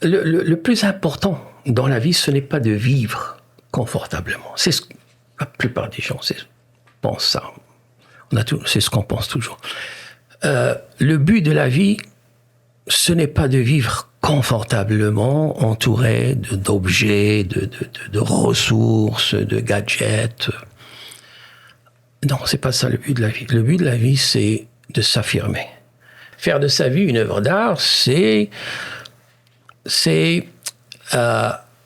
Le plus important dans la vie, ce n'est pas de vivre confortablement. La plupart des gens pensent ça. C'est ce qu'on pense toujours. Le but de la vie, ce n'est pas de vivre confortablement, entouré d'objets, de ressources, de gadgets. Non, c'est pas ça le but de la vie. Le but de la vie, c'est de s'affirmer. Faire de sa vie une œuvre d'art, c'est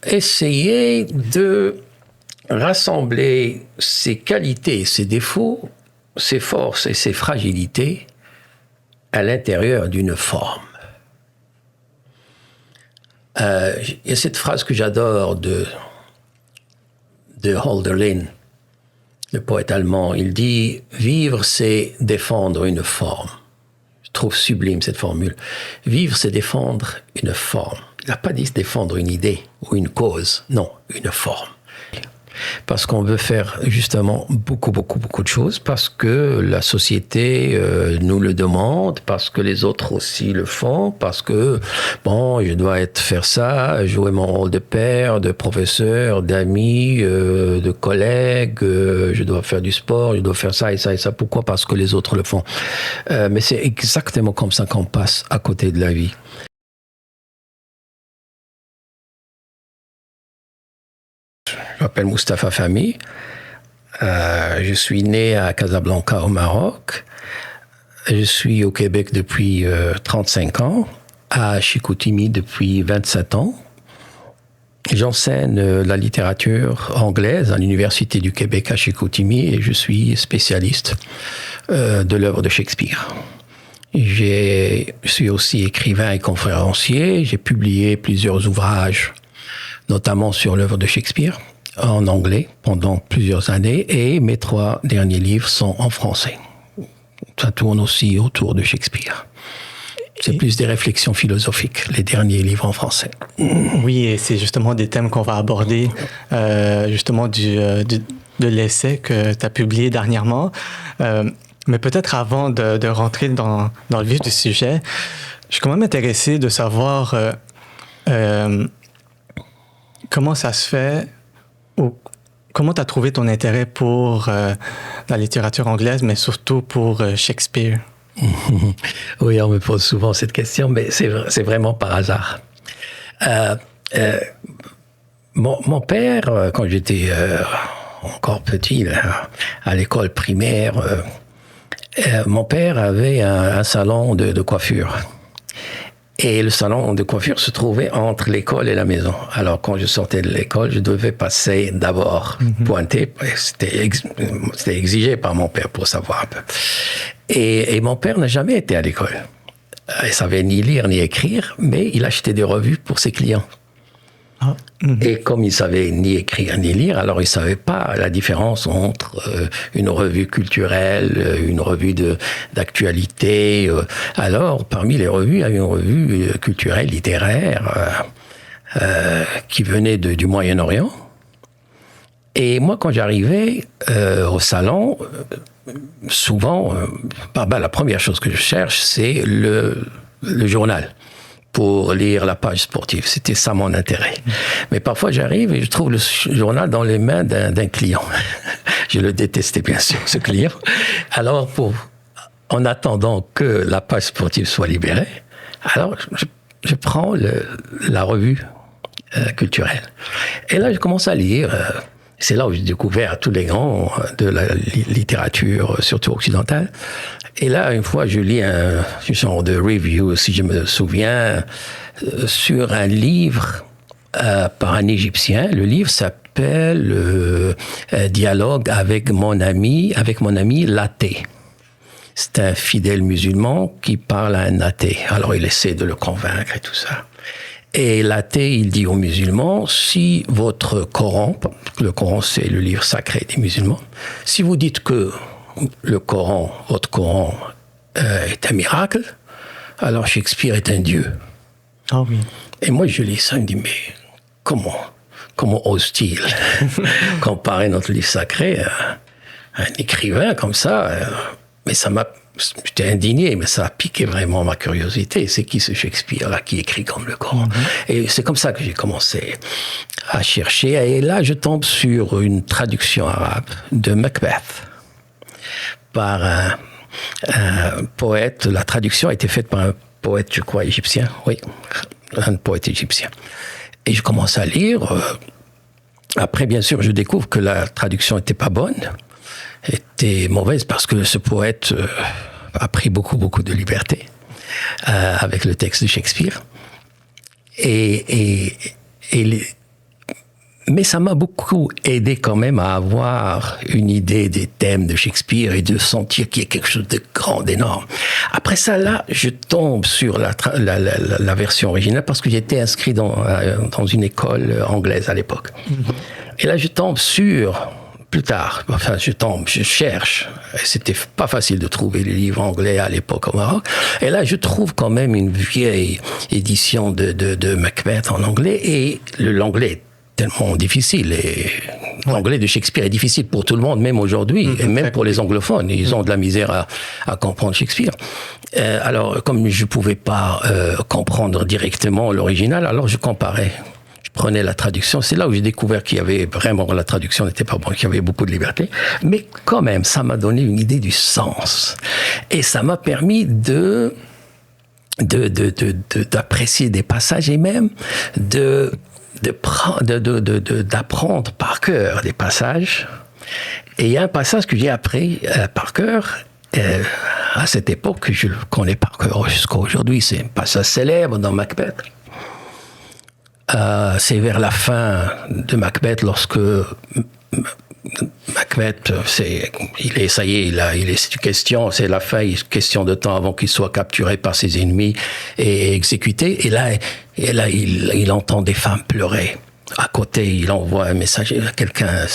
essayer de rassembler ses qualités, ses défauts, ses forces et ses fragilités à l'intérieur d'une forme. Il y a cette phrase que j'adore de Hölderlin, le poète allemand. Il dit « Vivre, c'est défendre une forme ». Je trouve sublime cette formule. Vivre, c'est défendre une forme. Il n'a pas dit défendre une idée ou une cause. Non, une forme. Parce qu'on veut faire justement beaucoup de choses, parce que la société nous le demande, parce que les autres aussi le font, parce que, je dois faire ça, jouer mon rôle de père, de professeur, d'ami, de collègue, je dois faire du sport, je dois faire ça et ça et ça. Pourquoi? Parce que les autres le font. Mais c'est exactement comme ça qu'on passe à côté de la vie. Je m'appelle Moustapha Fahmy. Je suis né à Casablanca, au Maroc. Je suis au Québec depuis 35 ans, à Chicoutimi depuis 27 ans. J'enseigne la littérature anglaise à l'Université du Québec à Chicoutimi et je suis spécialiste de l'œuvre de Shakespeare. Je suis aussi écrivain et conférencier. J'ai publié plusieurs ouvrages, notamment sur l'œuvre de Shakespeare, en anglais pendant plusieurs années, et mes 3 derniers livres sont en français. Ça tourne aussi autour de Shakespeare. C'est plus des réflexions philosophiques, les derniers livres en français. Oui, et c'est justement des thèmes qu'on va aborder, justement de l'essai que tu as publié dernièrement. Mais peut-être avant de rentrer dans le vif du sujet, je suis quand même intéressé de savoir comment ça se fait, ou comment tu as trouvé ton intérêt pour la littérature anglaise, mais surtout pour Shakespeare? Oui, on me pose souvent cette question, mais c'est vraiment par hasard. Mon père, quand j'étais encore petit, là, à l'école primaire, mon père avait un salon de coiffure. Et le salon de coiffure se trouvait entre l'école et la maison. Alors, quand je sortais de l'école, je devais passer d'abord pointer. C'était exigé par mon père pour savoir un peu. Et mon père n'a jamais été à l'école. Il savait ni lire ni écrire, mais il achetait des revues pour ses clients. Et comme il savait ni écrire ni lire, alors il savait pas la différence entre une revue culturelle, une revue d'actualité. Alors, parmi les revues, il y a une revue culturelle, littéraire, qui venait du Moyen-Orient. Et moi, quand j'arrivais au salon, souvent, la première chose que je cherche, c'est le journal, pour lire la page sportive. C'était ça mon intérêt. Mais parfois, j'arrive et je trouve le journal dans les mains d'un client. Je le détestais, bien sûr, ce client. Alors, en attendant que la page sportive soit libérée, alors je prends la revue culturelle. Et là, je commence à lire. C'est là où j'ai découvert tous les grands de la littérature, surtout occidentale. Et là, une fois, je lis un genre de review, si je me souviens, sur un livre par un Égyptien. Le livre s'appelle Dialogue avec mon ami l'athée. C'est un fidèle musulman qui parle à un athée. Alors, il essaie de le convaincre et tout ça. Et l'athée, il dit aux musulmans, si votre Coran, le Coran c'est le livre sacré des musulmans, si vous dites que votre Coran est un miracle, alors Shakespeare est un dieu. Ah oui. Et moi je lis ça, je me dis, mais comment ose-t-il comparer notre livre sacré à un écrivain comme ça? Mais ça m'a j'étais indigné, mais ça a piqué vraiment ma curiosité. C'est qui ce Shakespeare-là qui écrit comme le Coran? Et c'est comme ça que j'ai commencé à chercher. Et là, je tombe sur une traduction arabe de Macbeth par un poète. La traduction a été faite par un poète, je crois, égyptien. Oui, un poète égyptien. Et je commence à lire. Après, bien sûr, je découvre que la traduction n'était pas bonne, était mauvaise parce que ce poète a pris beaucoup de liberté avec le texte de Shakespeare. Mais ça m'a beaucoup aidé quand même à avoir une idée des thèmes de Shakespeare et de sentir qu'il y a quelque chose de grand, d'énorme. Après ça, là, je tombe sur la version originale parce que j'étais inscrit dans une école anglaise à l'époque. Et là, je tombe sur... Plus tard, enfin, je cherche. C'était pas facile de trouver les livres anglais à l'époque au Maroc. Et là, je trouve quand même une vieille édition de Macbeth en anglais. Et l'anglais est tellement difficile. Et l'anglais de Shakespeare est difficile pour tout le monde, même aujourd'hui, et même pour les anglophones. Ils ont de la misère à comprendre Shakespeare. Alors, comme je pouvais pas comprendre directement l'original, alors je comparais. Prenais la traduction, c'est là où j'ai découvert qu'il y avait vraiment, la traduction n'était pas bonne, qu'il y avait beaucoup de liberté, mais quand même, ça m'a donné une idée du sens. Et ça m'a permis d'apprécier des passages et même d'apprendre par cœur des passages. Et il y a un passage que j'ai appris par cœur à cette époque, que je le connais par cœur jusqu'à aujourd'hui. C'est un passage célèbre dans Macbeth. C'est vers la fin de Macbeth, lorsque Macbeth, il est question, c'est la fin, il est question de temps avant qu'il soit capturé par ses ennemis et exécuté. Et là, il entend des femmes pleurer. À côté, il envoie un message à quelqu'un,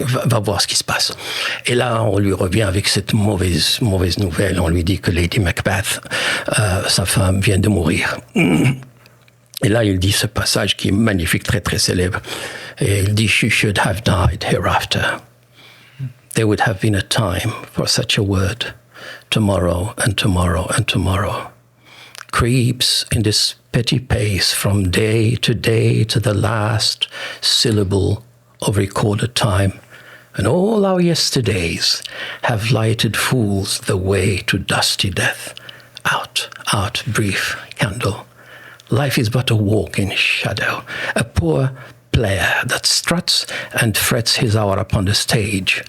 va voir ce qui se passe. Et là, on lui revient avec cette mauvaise nouvelle. On lui dit que Lady Macbeth, sa femme, vient de mourir. Et là, il dit ce passage qui est magnifique, très, très célèbre. Et il dit, "She should have died hereafter. There would have been a time for such a word. Tomorrow and tomorrow and tomorrow. Creeps in this petty pace from day to the last syllable of recorded time. And all our yesterdays have lighted fools the way to dusty death. Out, out, brief candle. Life is but a walk in shadow, a poor player that struts and frets his hour upon the stage,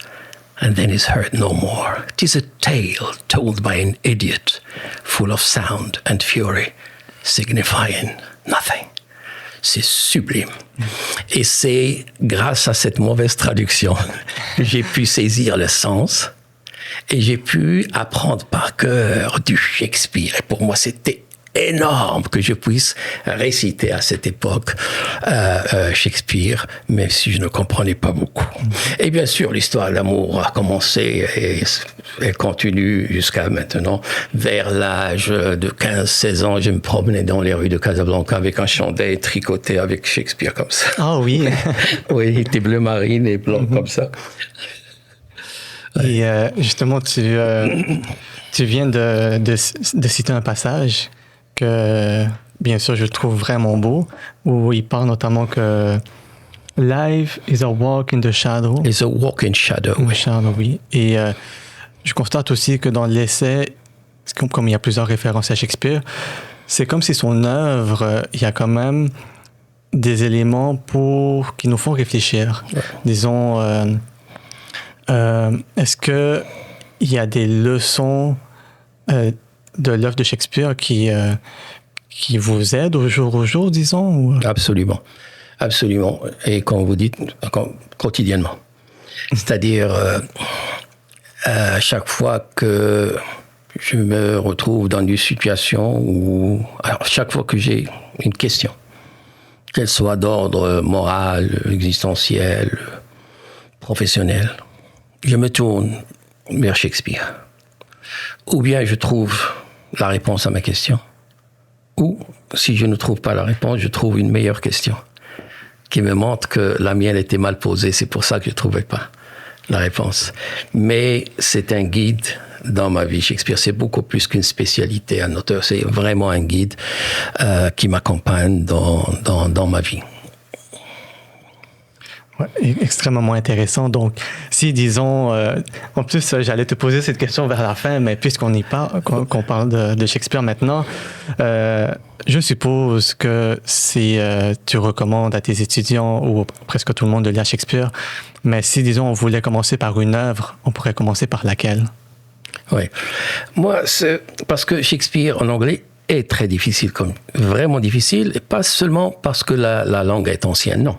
and then is heard no more. 'Tis a tale told by an idiot, full of sound and fury, signifying nothing. C'est sublime. Et c'est grâce à cette mauvaise traduction que j'ai pu saisir le sens et j'ai pu apprendre par cœur du Shakespeare. Et pour moi, c'était énorme que je puisse réciter à cette époque Shakespeare, même si je ne comprenais pas beaucoup. Et bien sûr, l'histoire d'amour a commencé et elle continue jusqu'à maintenant. Vers l'âge de 15-16 ans, je me promenais dans les rues de Casablanca avec un chandail tricoté avec Shakespeare comme ça. Ah oui. Oui, il était bleu marine et blanc comme ça. Et justement, tu viens de citer un passage que, bien sûr, je trouve vraiment beau, où il parle notamment que life is a walk in the shadow. It's a walk in shadow. Oui. Et je constate aussi que dans l'essai, comme il y a plusieurs références à Shakespeare, c'est comme si son œuvre, il y a quand même des éléments qui nous font réfléchir. Ouais. Disons, est-ce qu'il y a des leçons de l'œuvre de Shakespeare qui vous aide au jour, disons? Ou... Absolument. Et comme vous dites, quotidiennement. C'est-à-dire, à chaque fois que je me retrouve dans une situation où... Alors, chaque fois que j'ai une question, qu'elle soit d'ordre moral, existentiel, professionnel, je me tourne vers Shakespeare. Ou bien je trouve la réponse à ma question. Ou, si je ne trouve pas la réponse, je trouve une meilleure question qui me montre que la mienne était mal posée. C'est pour ça que je ne trouvais pas la réponse. Mais c'est un guide dans ma vie. Shakespeare, c'est beaucoup plus qu'une spécialité. Un auteur, c'est vraiment un guide qui m'accompagne dans ma vie. Ouais, extrêmement intéressant. Donc, si disons, en plus, j'allais te poser cette question vers la fin, mais puisqu'on y parle, qu'on parle de Shakespeare maintenant, je suppose que si tu recommandes à tes étudiants ou presque tout le monde de lire Shakespeare, mais si disons on voulait commencer par une œuvre, on pourrait commencer par laquelle? Oui, moi, c'est parce que Shakespeare en anglais est très difficile, vraiment difficile, et pas seulement parce que la langue est ancienne, non.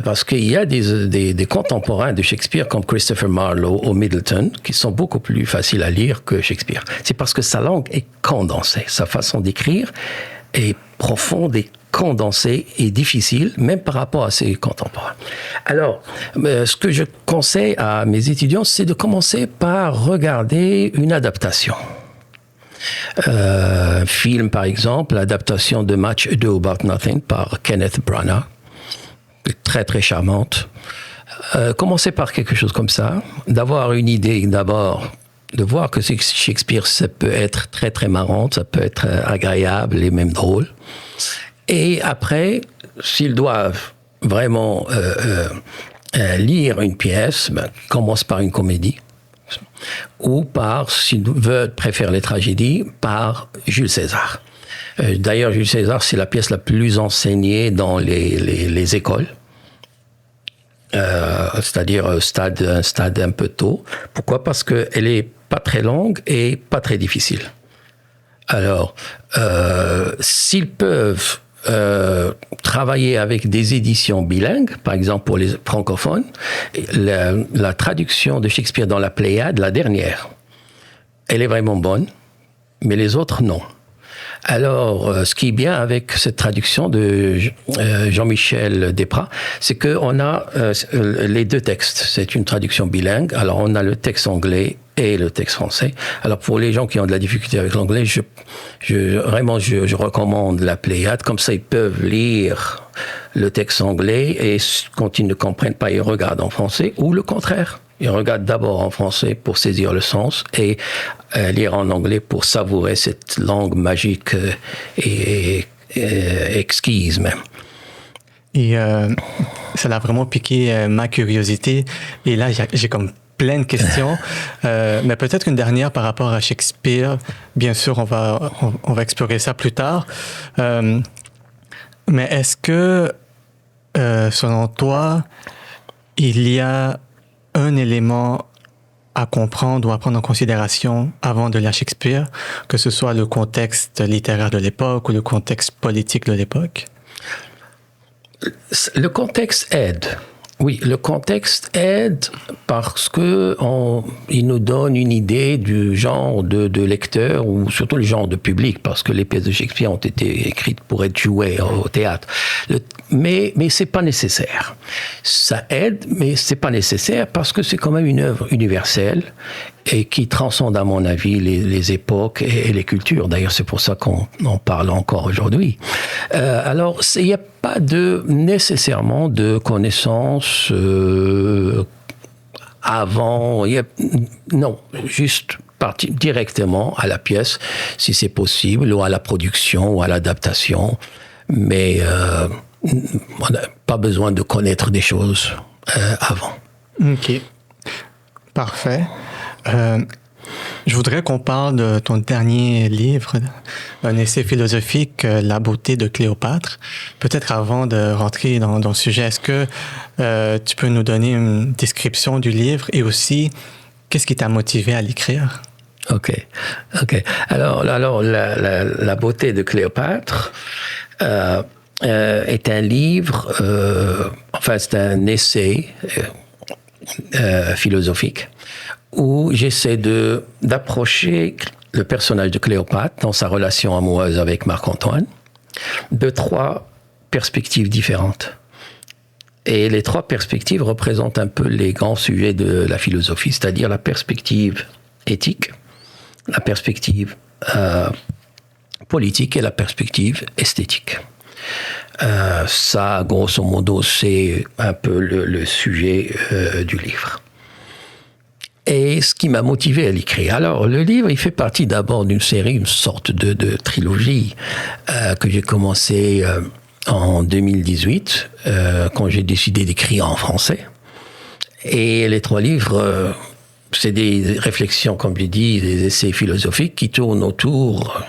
Parce qu'il y a des contemporains de Shakespeare comme Christopher Marlowe ou Middleton qui sont beaucoup plus faciles à lire que Shakespeare. C'est parce que sa langue est condensée, sa façon d'écrire est profonde et condensée et difficile, même par rapport à ses contemporains. Alors, ce que je conseille à mes étudiants, c'est de commencer par regarder une adaptation. Film, par exemple, l'adaptation de Much Ado About Nothing par Kenneth Branagh. Très très charmante. Commencer par quelque chose comme ça, d'avoir une idée d'abord, de voir que Shakespeare, ça peut être très très marrant, ça peut être agréable et même drôle. Et après, s'ils doivent vraiment lire une pièce, commence par une comédie. Ou par, s'ils préfèrent les tragédies, par Jules César. D'ailleurs, Jules César, c'est la pièce la plus enseignée dans les écoles. C'est-à-dire un stade un peu tôt. Pourquoi? Parce qu'elle est pas très longue et pas très difficile. Alors, s'ils peuvent travailler avec des éditions bilingues, par exemple pour les francophones, la traduction de Shakespeare dans la Pléiade, la dernière, elle est vraiment bonne, mais les autres, non. Alors, ce qui est bien avec cette traduction de Jean-Michel Desprats, c'est qu'on a les deux textes. C'est une traduction bilingue. Alors, on a le texte anglais et le texte français. Alors, pour les gens qui ont de la difficulté avec l'anglais, je recommande la Pléiade. Comme ça, ils peuvent lire le texte anglais et quand ils ne comprennent pas, ils regardent en français ou le contraire. Ils regardent d'abord en français pour saisir le sens et lire en anglais pour savourer cette langue magique et exquise même. Et ça a vraiment piqué ma curiosité. Et là, j'ai comme plein de questions. Mais peut-être une dernière par rapport à Shakespeare. Bien sûr, on va explorer ça plus tard. Mais est-ce que, selon toi, il y a un élément à comprendre ou à prendre en considération avant de lire Shakespeare, que ce soit le contexte littéraire de l'époque ou le contexte politique de l'époque? Le contexte aide. Oui, le contexte aide parce que il nous donne une idée du genre de lecteur ou surtout le genre de public, parce que les pièces de Shakespeare ont été écrites pour être jouées au théâtre. Mais c'est pas nécessaire. Ça aide, mais c'est pas nécessaire parce que c'est quand même une œuvre universelle et qui transcende, à mon avis, les époques et les cultures. D'ailleurs, c'est pour ça qu'on en parle encore aujourd'hui. Alors, il n'y a pas nécessairement de connaissances avant. Non, juste partir directement à la pièce, si c'est possible, ou à la production, ou à l'adaptation. Mais on n'a pas besoin de connaître des choses avant. OK. Parfait. Je voudrais qu'on parle de ton dernier livre, un essai philosophique, La beauté de Cléopâtre. Peut-être avant de rentrer dans le sujet, est-ce que tu peux nous donner une description du livre et aussi qu'est-ce qui t'a motivé à l'écrire? OK. Alors la beauté de Cléopâtre est un livre, c'est un essai philosophique où j'essaie d'approcher le personnage de Cléopâtre dans sa relation amoureuse avec Marc-Antoine de 3 perspectives différentes. Et les 3 perspectives représentent un peu les grands sujets de la philosophie, c'est-à-dire la perspective éthique, la perspective politique et la perspective esthétique. Ça, grosso modo, c'est un peu le sujet du livre. et ce qui m'a motivé à l'écrire. Alors, le livre, il fait partie d'abord d'une série, une sorte de trilogie que j'ai commencé en 2018, quand j'ai décidé d'écrire en français. Et les 3 livres, c'est des réflexions, comme j'ai dit, des essais philosophiques qui tournent autour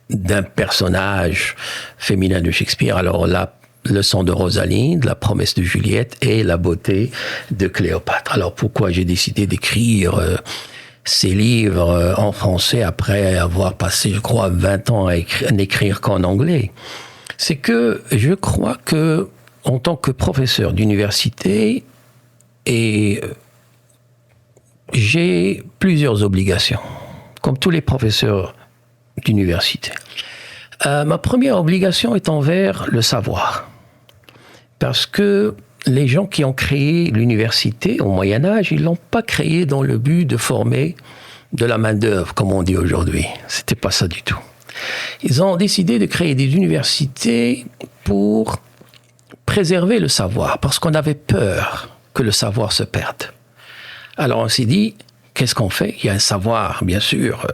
d'un personnage féminin de Shakespeare. Alors, la leçon de Rosalinde, la promesse de Juliette et la beauté de Cléopâtre. Alors, pourquoi j'ai décidé d'écrire ces livres en français après avoir passé, je crois, 20 ans à n'écrire qu'en anglais? C'est que je crois que, en tant que professeur d'université, j'ai plusieurs obligations, comme tous les professeurs d'université. Ma première obligation est envers le savoir. Parce que les gens qui ont créé l'université au Moyen-Âge, ils ne l'ont pas créé dans le but de former de la main-d'œuvre, comme on dit aujourd'hui. Ce n'était pas ça du tout. Ils ont décidé de créer des universités pour préserver le savoir, parce qu'on avait peur que le savoir se perde. Alors on s'est dit, qu'est-ce qu'on fait? Il y a un savoir, bien sûr,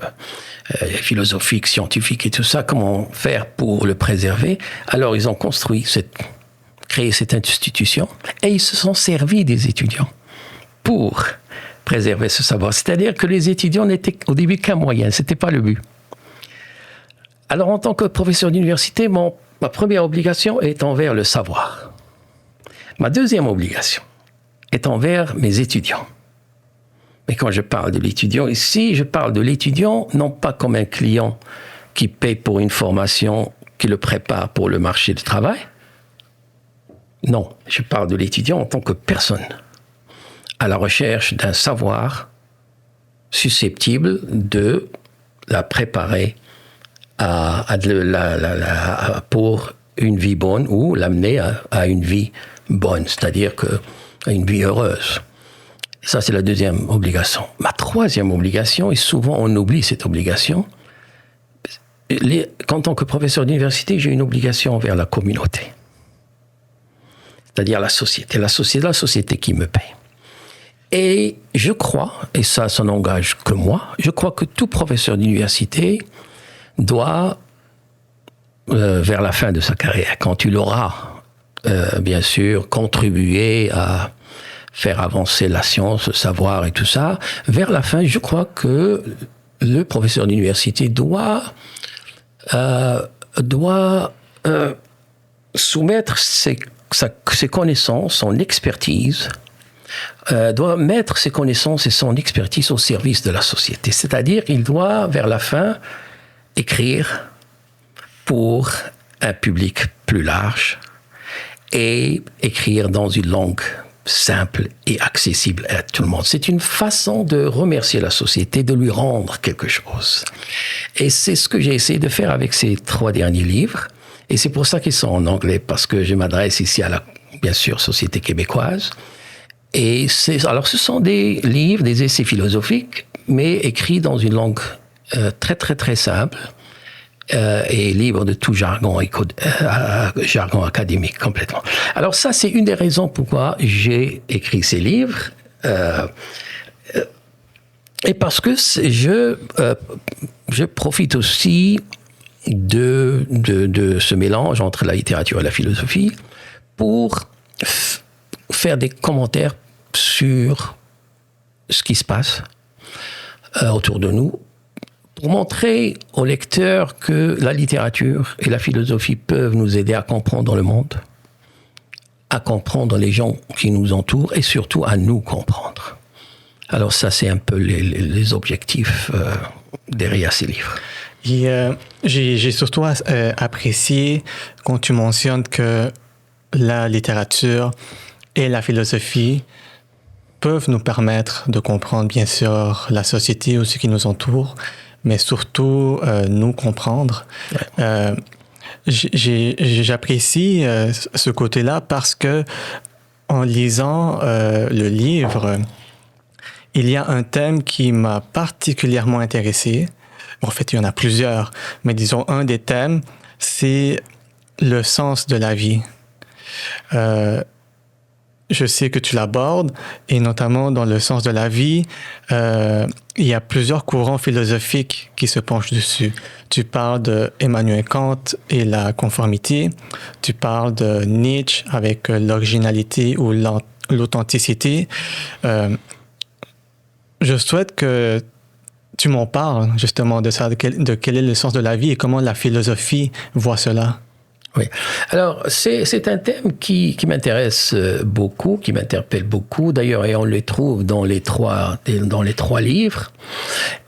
philosophique, scientifique et tout ça. Comment faire pour le préserver? Alors ils ont créé cette institution et ils se sont servis des étudiants pour préserver ce savoir. C'est-à-dire que les étudiants n'étaient au début qu'un moyen, ce n'était pas le but. Alors en tant que professeur d'université, ma première obligation est envers le savoir. Ma deuxième obligation est envers mes étudiants. Mais quand je parle de l'étudiant ici, je parle de l'étudiant non pas comme un client qui paye pour une formation, qui le prépare pour le marché du travail. Non, je parle de l'étudiant en tant que personne, à la recherche d'un savoir susceptible de la préparer pour une vie bonne ou l'amener à une vie bonne, c'est-à-dire à une vie heureuse. Ça, c'est la deuxième obligation. Ma troisième obligation, et souvent on oublie cette obligation, en tant que professeur d'université, j'ai une obligation envers la communauté. C'est-à-dire la société qui me paye. Et je crois, et ça n'engage que moi, je crois que tout professeur d'université doit, vers la fin de sa carrière, quand il aura, bien sûr, contribué à faire avancer la science, le savoir et tout ça, vers la fin, je crois que le professeur d'université doit soumettre ses connaissances, son expertise, doit mettre ses connaissances et son expertise au service de la société. C'est-à-dire qu'il doit, vers la fin, écrire pour un public plus large et écrire dans une langue simple et accessible à tout le monde. C'est une façon de remercier la société, de lui rendre quelque chose. Et c'est ce que j'ai essayé de faire avec ces 3 derniers livres. Et c'est pour ça qu'ils sont en anglais, parce que je m'adresse ici à la, bien sûr, société québécoise. Et alors, ce sont des livres, des essais philosophiques, mais écrits dans une langue très, très, très simple et libre de tout jargon académique complètement. Alors ça, c'est une des raisons pourquoi j'ai écrit ces livres. Et parce que je profite aussi de ce mélange entre la littérature et la philosophie pour faire des commentaires sur ce qui se passe autour de nous, pour montrer aux lecteurs que la littérature et la philosophie peuvent nous aider à comprendre le monde, à comprendre les gens qui nous entourent et surtout à nous comprendre. Alors ça, c'est un peu les objectifs derrière ces livres. Et j'ai surtout apprécié quand tu mentionnes que la littérature et la philosophie peuvent nous permettre de comprendre, bien sûr, la société ou ce qui nous entoure, mais surtout nous comprendre. Ouais. J'apprécie ce côté-là parce que en lisant le livre, il y a un thème qui m'a particulièrement intéressé. En fait, il y en a plusieurs, mais disons un des thèmes, c'est le sens de la vie. je sais que tu l'abordes, et notamment dans le sens de la vie, il y a plusieurs courants philosophiques qui se penchent dessus. Tu parles de Emmanuel Kant et la conformité, tu parles de Nietzsche avec l'originalité ou l'authenticité. Je souhaite que tu m'en parles justement de ça, de quel est le sens de la vie et comment la philosophie voit cela. Oui. Alors, c'est un thème qui m'intéresse beaucoup, qui m'interpelle beaucoup. D'ailleurs, et on le trouve dans les trois livres.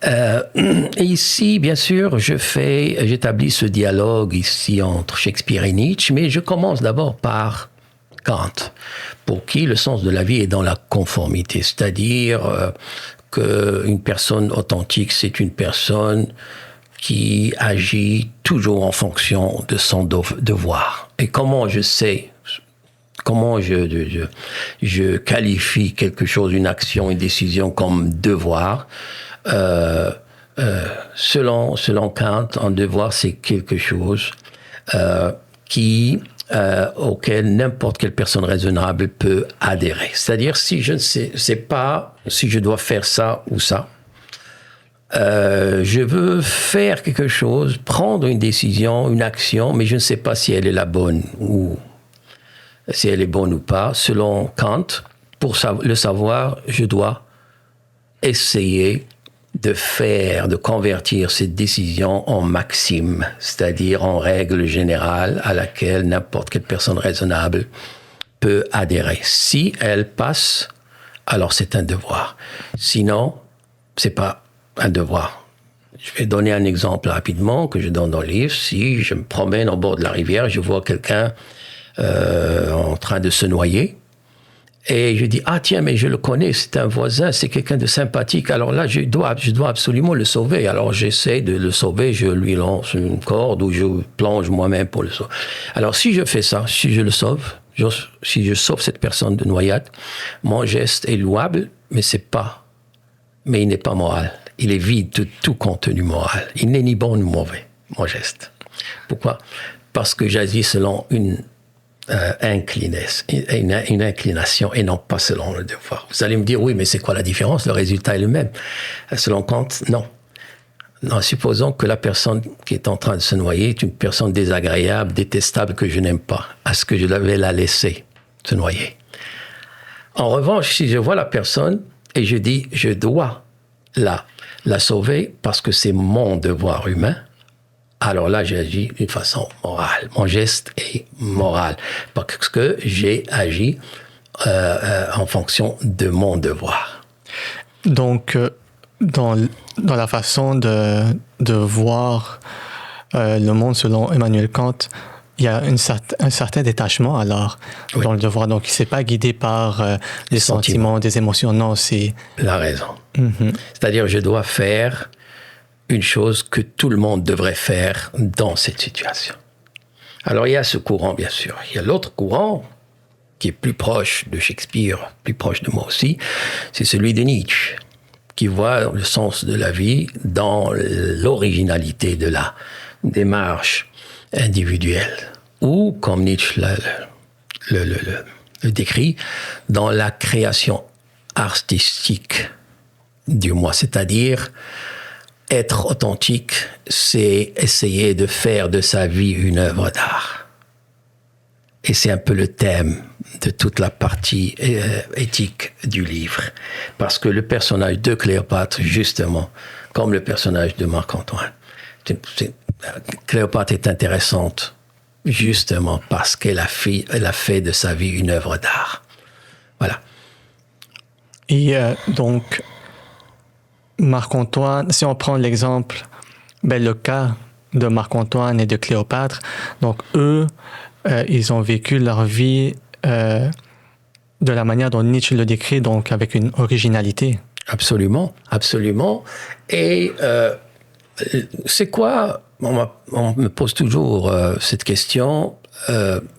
Et ici, bien sûr, j'établis ce dialogue ici entre Shakespeare et Nietzsche, mais je commence d'abord par Kant, pour qui le sens de la vie est dans la conformité, c'est-à-dire qu'une personne authentique, c'est une personne qui agit toujours en fonction de son devoir. Et comment je qualifie quelque chose, une action, une décision comme devoir, selon Kant, un devoir, c'est quelque chose auquel n'importe quelle personne raisonnable peut adhérer. C'est-à-dire, si je ne sais pas si je dois faire ça ou ça, je veux faire quelque chose, prendre une décision, une action, mais je ne sais pas si elle est la bonne ou si elle est bonne ou pas. Selon Kant, pour le savoir, je dois essayer de convertir cette décision en maxime, c'est-à-dire en règle générale à laquelle n'importe quelle personne raisonnable peut adhérer. Si elle passe, alors c'est un devoir. Sinon, c'est pas un devoir. Je vais donner un exemple rapidement que je donne dans le livre. Si je me promène au bord de la rivière, je vois quelqu'un en train de se noyer, et je dis, ah tiens, mais je le connais, c'est un voisin, c'est quelqu'un de sympathique, alors là, je dois absolument le sauver. Alors j'essaie de le sauver, je lui lance une corde ou je plonge moi-même pour le sauver. Alors si je fais ça, si je le sauve, si je sauve cette personne de noyade, mon geste est louable, mais il n'est pas moral. Il est vide de tout contenu moral. Il n'est ni bon ni mauvais, mon geste. Pourquoi? Parce que j'agis selon une inclination et non pas selon le devoir. Vous allez me dire, oui, mais c'est quoi la différence? Le résultat est le même. Selon Kant, non. Non, supposons que la personne qui est en train de se noyer est une personne désagréable, détestable, que je n'aime pas. Est-ce que je devais la laisser se noyer? En revanche, si je vois la personne et je dis, je dois la sauver parce que c'est mon devoir humain, alors là, j'ai agi d'une façon morale. Mon geste est moral parce que j'ai agi en fonction de mon devoir. Donc, dans la façon de voir le monde selon Emmanuel Kant, il y a un certain détachement alors dans le devoir. Donc, il ne s'est pas guidé par les sentiments, des émotions. Non, c'est... La raison. Mm-hmm. C'est-à-dire, je dois faire une chose que tout le monde devrait faire dans cette situation. Alors, il y a ce courant, bien sûr. Il y a l'autre courant qui est plus proche de Shakespeare, plus proche de moi aussi, c'est celui de Nietzsche, qui voit le sens de la vie dans l'originalité de la démarche individuelle, ou, comme Nietzsche le décrit, dans la création artistique du moi, c'est-à-dire être authentique, c'est essayer de faire de sa vie une œuvre d'art. Et c'est un peu le thème de toute la partie éthique du livre. Parce que le personnage de Cléopâtre, justement, comme le personnage de Marc-Antoine, Cléopâtre est intéressante justement parce qu'elle a fait de sa vie une œuvre d'art. Voilà. Et donc, Marc-Antoine, si on prend l'exemple, le cas de Marc-Antoine et de Cléopâtre, donc eux, ils ont vécu leur vie de la manière dont Nietzsche le décrit, donc avec une originalité. Absolument, absolument. Et c'est quoi, on me pose toujours cette question,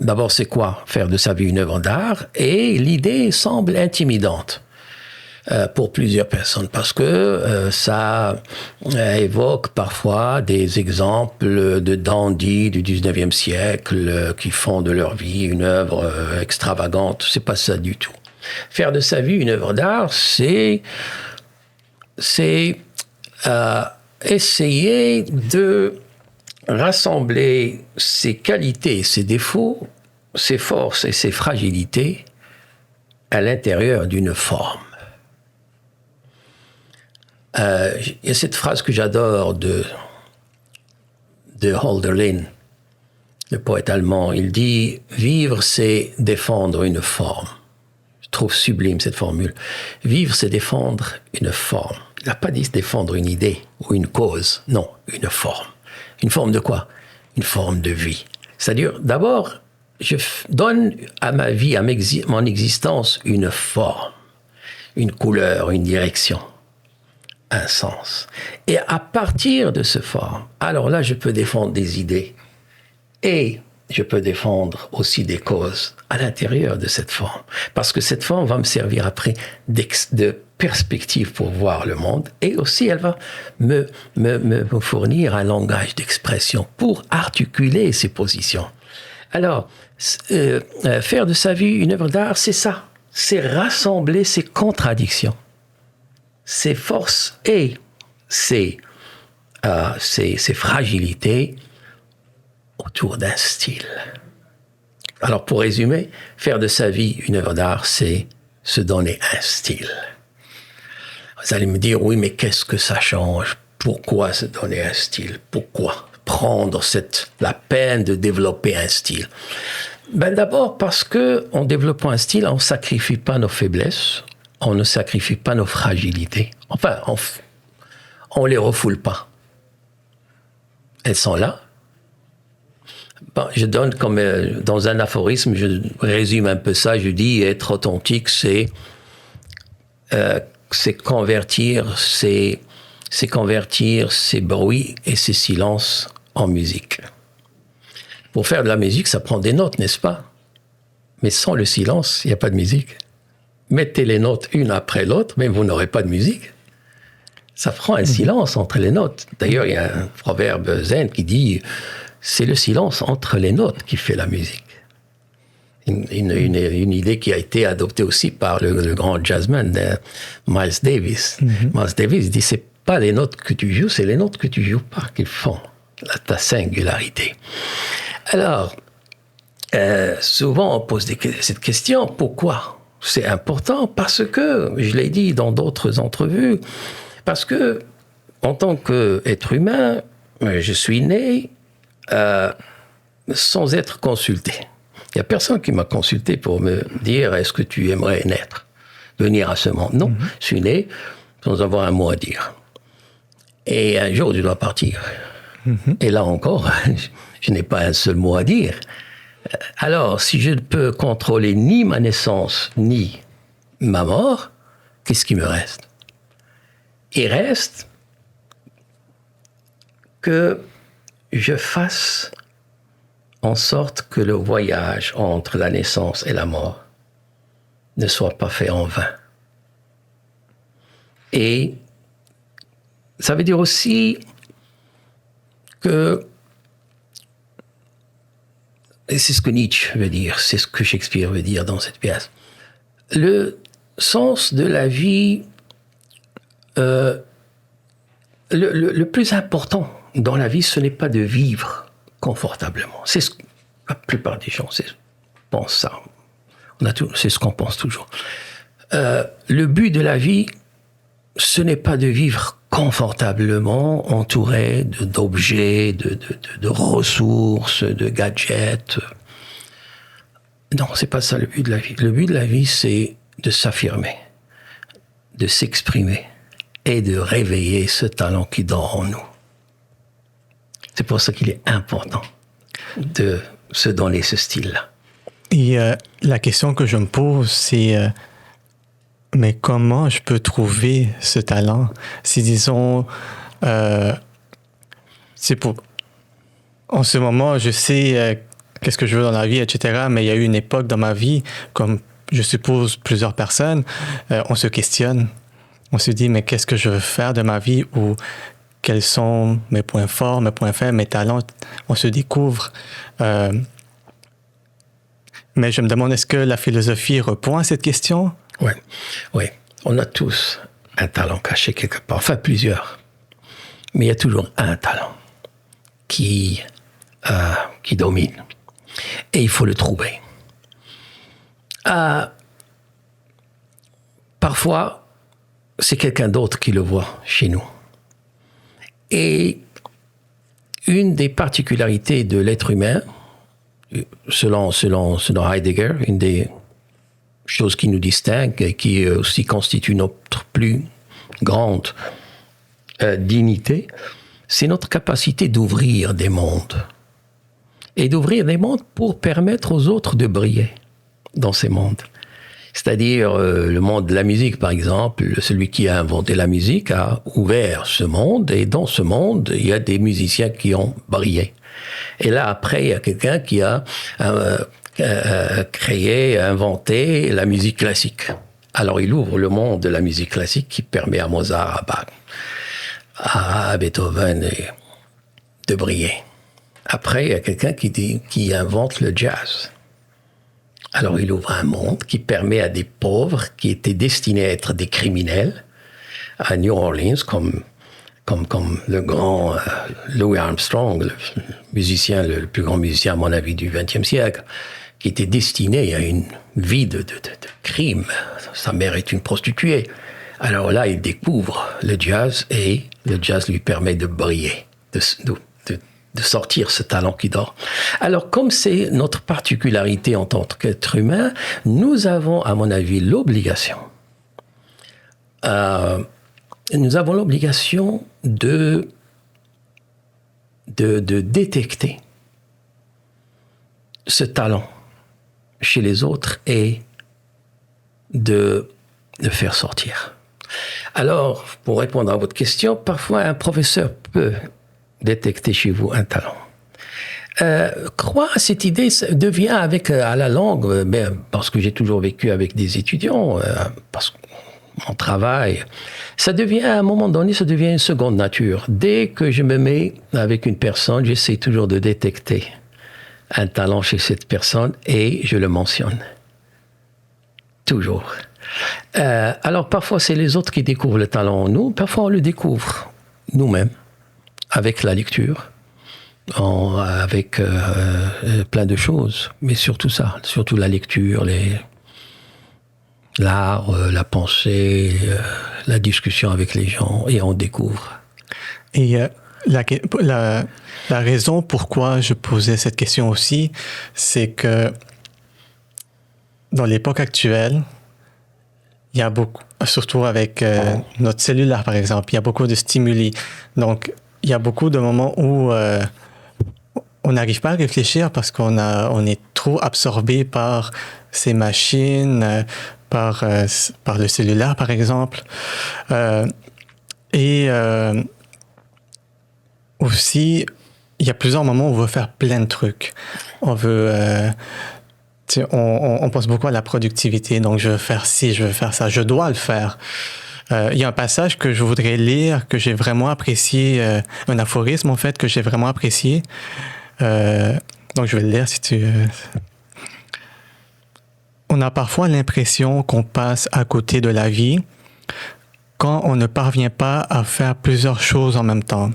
d'abord c'est quoi faire de sa vie une œuvre d'art? Et l'idée semble intimidante. pour plusieurs personnes, parce que ça évoque parfois des exemples de dandies du 19e siècle qui font de leur vie une œuvre extravagante. C'est pas ça du tout. Faire de sa vie une œuvre d'art, c'est essayer de rassembler ses qualités, ses défauts, ses forces et ses fragilités à l'intérieur d'une forme. Il y a cette phrase que j'adore de Hölderlin, le poète allemand. Il dit « Vivre, c'est défendre une forme ». Je trouve sublime cette formule. Vivre, c'est défendre une forme. Il n'a pas dit défendre une idée ou une cause. Non, une forme. Une forme de quoi? Une forme de vie. C'est-à-dire, d'abord, je donne à ma vie, à mon existence, une forme, une couleur, une direction, un sens. Et à partir de ce forme, alors là, je peux défendre des idées. Et je peux défendre aussi des causes à l'intérieur de cette forme. Parce que cette forme va me servir après de perspective pour voir le monde. Et aussi, elle va me fournir un langage d'expression pour articuler ces positions. Alors, faire de sa vie une œuvre d'art, c'est ça. C'est rassembler ses contradictions, ses forces et ses fragilités autour d'un style. Alors, pour résumer, faire de sa vie une œuvre d'art, c'est se donner un style. Vous allez me dire, oui, mais qu'est-ce que ça change? Pourquoi se donner un style? Pourquoi prendre la peine de développer un style? Ben d'abord parce que en développant un style, on ne sacrifie pas nos faiblesses, on ne sacrifie pas nos fragilités. Enfin, on ne les refoule pas. Elles sont là. Bon, je donne comme dans un aphorisme, je résume un peu ça, je dis être authentique, c'est convertir ses bruits et ses silences en musique. Pour faire de la musique, ça prend des notes, n'est-ce pas? Mais sans le silence, il n'y a pas de musique. Mettez les notes une après l'autre, mais vous n'aurez pas de musique. Ça prend un silence entre les notes. D'ailleurs, il y a un proverbe zen qui dit « c'est le silence entre les notes qui fait la musique ». Une idée qui a été adoptée aussi par le grand jazzman Miles Davis. Miles Davis dit « c'est pas les notes que tu joues, c'est les notes que tu joues pas qui font ta singularité ». Alors, souvent on pose cette question, pourquoi? C'est important parce que, je l'ai dit dans d'autres entrevues, parce que en tant qu'être humain, je suis né sans être consulté. Il n'y a personne qui m'a consulté pour me dire « est-ce que tu aimerais venir à ce monde ?» Non, je suis né sans avoir un mot à dire. Et un jour, je dois partir. Et là encore, je n'ai pas un seul mot à dire. Alors, si je ne peux contrôler ni ma naissance, ni ma mort, qu'est-ce qui me reste? Il reste que je fasse en sorte que le voyage entre la naissance et la mort ne soit pas fait en vain. Et ça veut dire aussi que, et c'est ce que Nietzsche veut dire, c'est ce que Shakespeare veut dire dans cette pièce, le sens de la vie, le plus important dans la vie, ce n'est pas de vivre confortablement. C'est ce que la plupart des gens pensent ça. C'est ce qu'on pense toujours. Le but de la vie, ce n'est pas de vivre confortablement, entouré d'objets, de ressources, de gadgets. Non, c'est pas ça le but de la vie. Le but de la vie, c'est de s'affirmer, de s'exprimer et de réveiller ce talent qui dort en nous. C'est pour ça qu'il est important de se donner ce style-là. Et la question que je me pose, c'est mais comment je peux trouver ce talent? Si, disons, c'est pour... En ce moment, je sais qu'est-ce que je veux dans la vie, etc., mais il y a eu une époque dans ma vie, comme je suppose, plusieurs personnes, on se questionne. On se dit, mais qu'est-ce que je veux faire de ma vie ou quels sont mes points forts, mes points faibles, mes talents? On se découvre. Mais je me demande, est-ce que la philosophie répond à cette question? Oui, oui. On a tous un talent caché quelque part, enfin plusieurs. Mais il y a toujours un talent qui domine. Et il faut le trouver. Parfois, c'est quelqu'un d'autre qui le voit chez nous. Et une des particularités de l'être humain, selon Heidegger, une des choses qui nous distingue et qui aussi constitue notre plus grande dignité, c'est notre capacité d'ouvrir des mondes. Et d'ouvrir des mondes pour permettre aux autres de briller dans ces mondes. C'est-à-dire le monde de la musique, par exemple, celui qui a inventé la musique a ouvert ce monde, et dans ce monde, il y a des musiciens qui ont brillé. Et là, après, il y a quelqu'un qui a créé, inventé la musique classique. Alors, il ouvre le monde de la musique classique qui permet à Mozart, à Bach, à Beethoven de briller. Après, il y a quelqu'un qui invente le jazz. Alors, il ouvre un monde qui permet à des pauvres qui étaient destinés à être des criminels à New Orleans, comme le grand Louis Armstrong, le musicien, le plus grand musicien, à mon avis, du XXe siècle, qui était destiné à une vie de crime. Sa mère est une prostituée. Alors là, il découvre le jazz et le jazz lui permet de briller, de sortir ce talent qui dort. Alors, comme c'est notre particularité en tant qu'être humain, nous avons, à mon avis, l'obligation de détecter ce talent chez les autres et de le faire sortir. Alors, pour répondre à votre question, parfois un professeur peut détecter chez vous un talent. Croire à cette idée devient à la longue, parce que j'ai toujours vécu avec des étudiants, parce que mon travail, ça devient, à un moment donné, ça devient une seconde nature. Dès que je me mets avec une personne, j'essaie toujours de détecter un talent chez cette personne et je le mentionne. Toujours. Alors parfois, c'est les autres qui découvrent le talent en nous, parfois on le découvre nous-mêmes, avec la lecture, avec plein de choses, mais surtout ça, surtout la lecture, l'art, la pensée, la discussion avec les gens, et on découvre. Et la raison pourquoi je posais cette question aussi, c'est que dans l'époque actuelle, il y a beaucoup, surtout avec notre cellulaire par exemple, il y a beaucoup de stimuli. Donc, il y a beaucoup de moments où on n'arrive pas à réfléchir parce qu'on est trop absorbé par ces machines, par le cellulaire, par exemple. Aussi, il y a plusieurs moments où on veut faire plein de trucs. On pense beaucoup à la productivité, donc je veux faire ci, je veux faire ça, je dois le faire. Il y a un passage que je voudrais lire, que j'ai vraiment apprécié, un aphorisme en fait, que j'ai vraiment apprécié. Donc je vais le lire si tu... On a parfois l'impression qu'on passe à côté de la vie quand on ne parvient pas à faire plusieurs choses en même temps.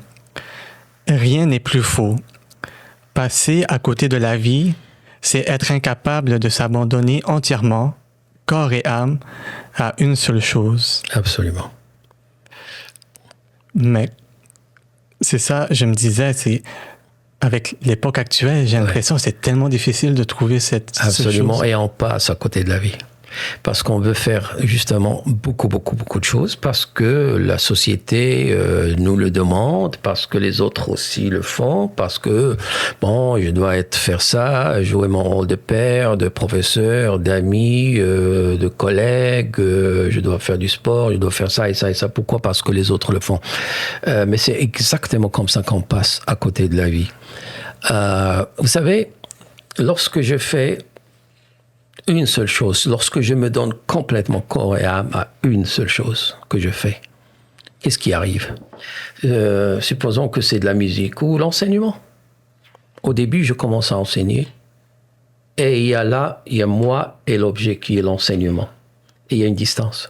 Rien n'est plus faux. Passer à côté de la vie, c'est être incapable de s'abandonner entièrement, corps et âme, à une seule chose. Absolument. Mais c'est ça, je me disais, avec l'époque actuelle, j'ai l'impression que c'est tellement difficile de trouver cette Absolument, chose. et on passe à côté de la vie. Parce qu'on veut faire justement beaucoup de choses, parce que la société nous le demande, parce que les autres aussi le font, parce que, je dois faire ça, jouer mon rôle de père, de professeur, d'ami, de collègue, je dois faire du sport, je dois faire ça et ça et ça. Pourquoi? Parce que les autres le font. Mais c'est exactement comme ça qu'on passe à côté de la vie. Vous savez, lorsque je fais une seule chose, lorsque je me donne complètement corps et âme à une seule chose que je fais, qu'est-ce qui arrive? Supposons que c'est de la musique ou l'enseignement. Au début, je commence à enseigner et il y a moi et l'objet qui est l'enseignement. Et il y a une distance.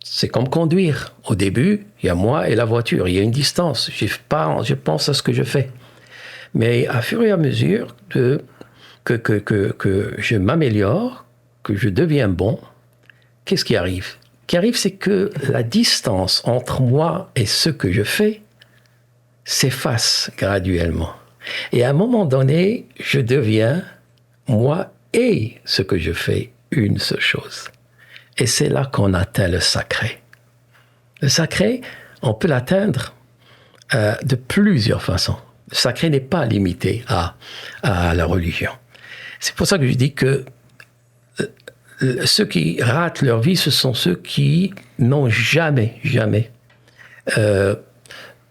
C'est comme conduire. Au début, il y a moi et la voiture. Il y a une distance. Je pense à ce que je fais. Mais à fur et à mesure que je m'améliore, que je deviens bon, qu'est-ce qui arrive? Ce qui arrive, c'est que la distance entre moi et ce que je fais s'efface graduellement. Et à un moment donné, je deviens, moi et ce que je fais, une seule chose. Et c'est là qu'on atteint le sacré. Le sacré, on peut l'atteindre de plusieurs façons. Le sacré n'est pas limité à la religion. C'est pour ça que je dis que ceux qui ratent leur vie, ce sont ceux qui n'ont jamais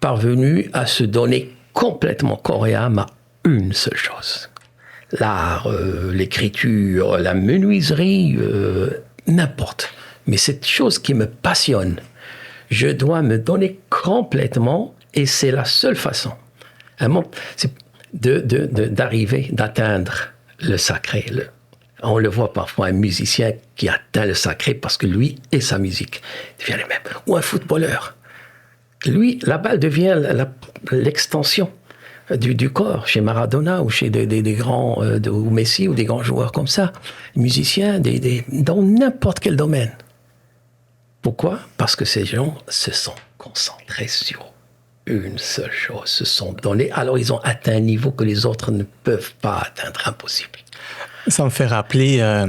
parvenu à se donner complètement corps et âme à une seule chose. L'art, l'écriture, la menuiserie, n'importe. Mais cette chose qui me passionne, je dois me donner complètement et c'est la seule façon. C'est d'arriver, d'atteindre le sacré. On le voit parfois, un musicien qui atteint le sacré parce que lui et sa musique deviennent les mêmes. Ou un footballeur. Lui, la balle devient l'extension du corps, chez Maradona ou chez des grands, ou Messi ou des grands joueurs comme ça. Musiciens dans n'importe quel domaine. Pourquoi? Parce que ces gens se sont concentrés sur une seule chose, se sont donnés. Alors ils ont atteint un niveau que les autres ne peuvent pas atteindre, impossible. Ça me fait rappeler,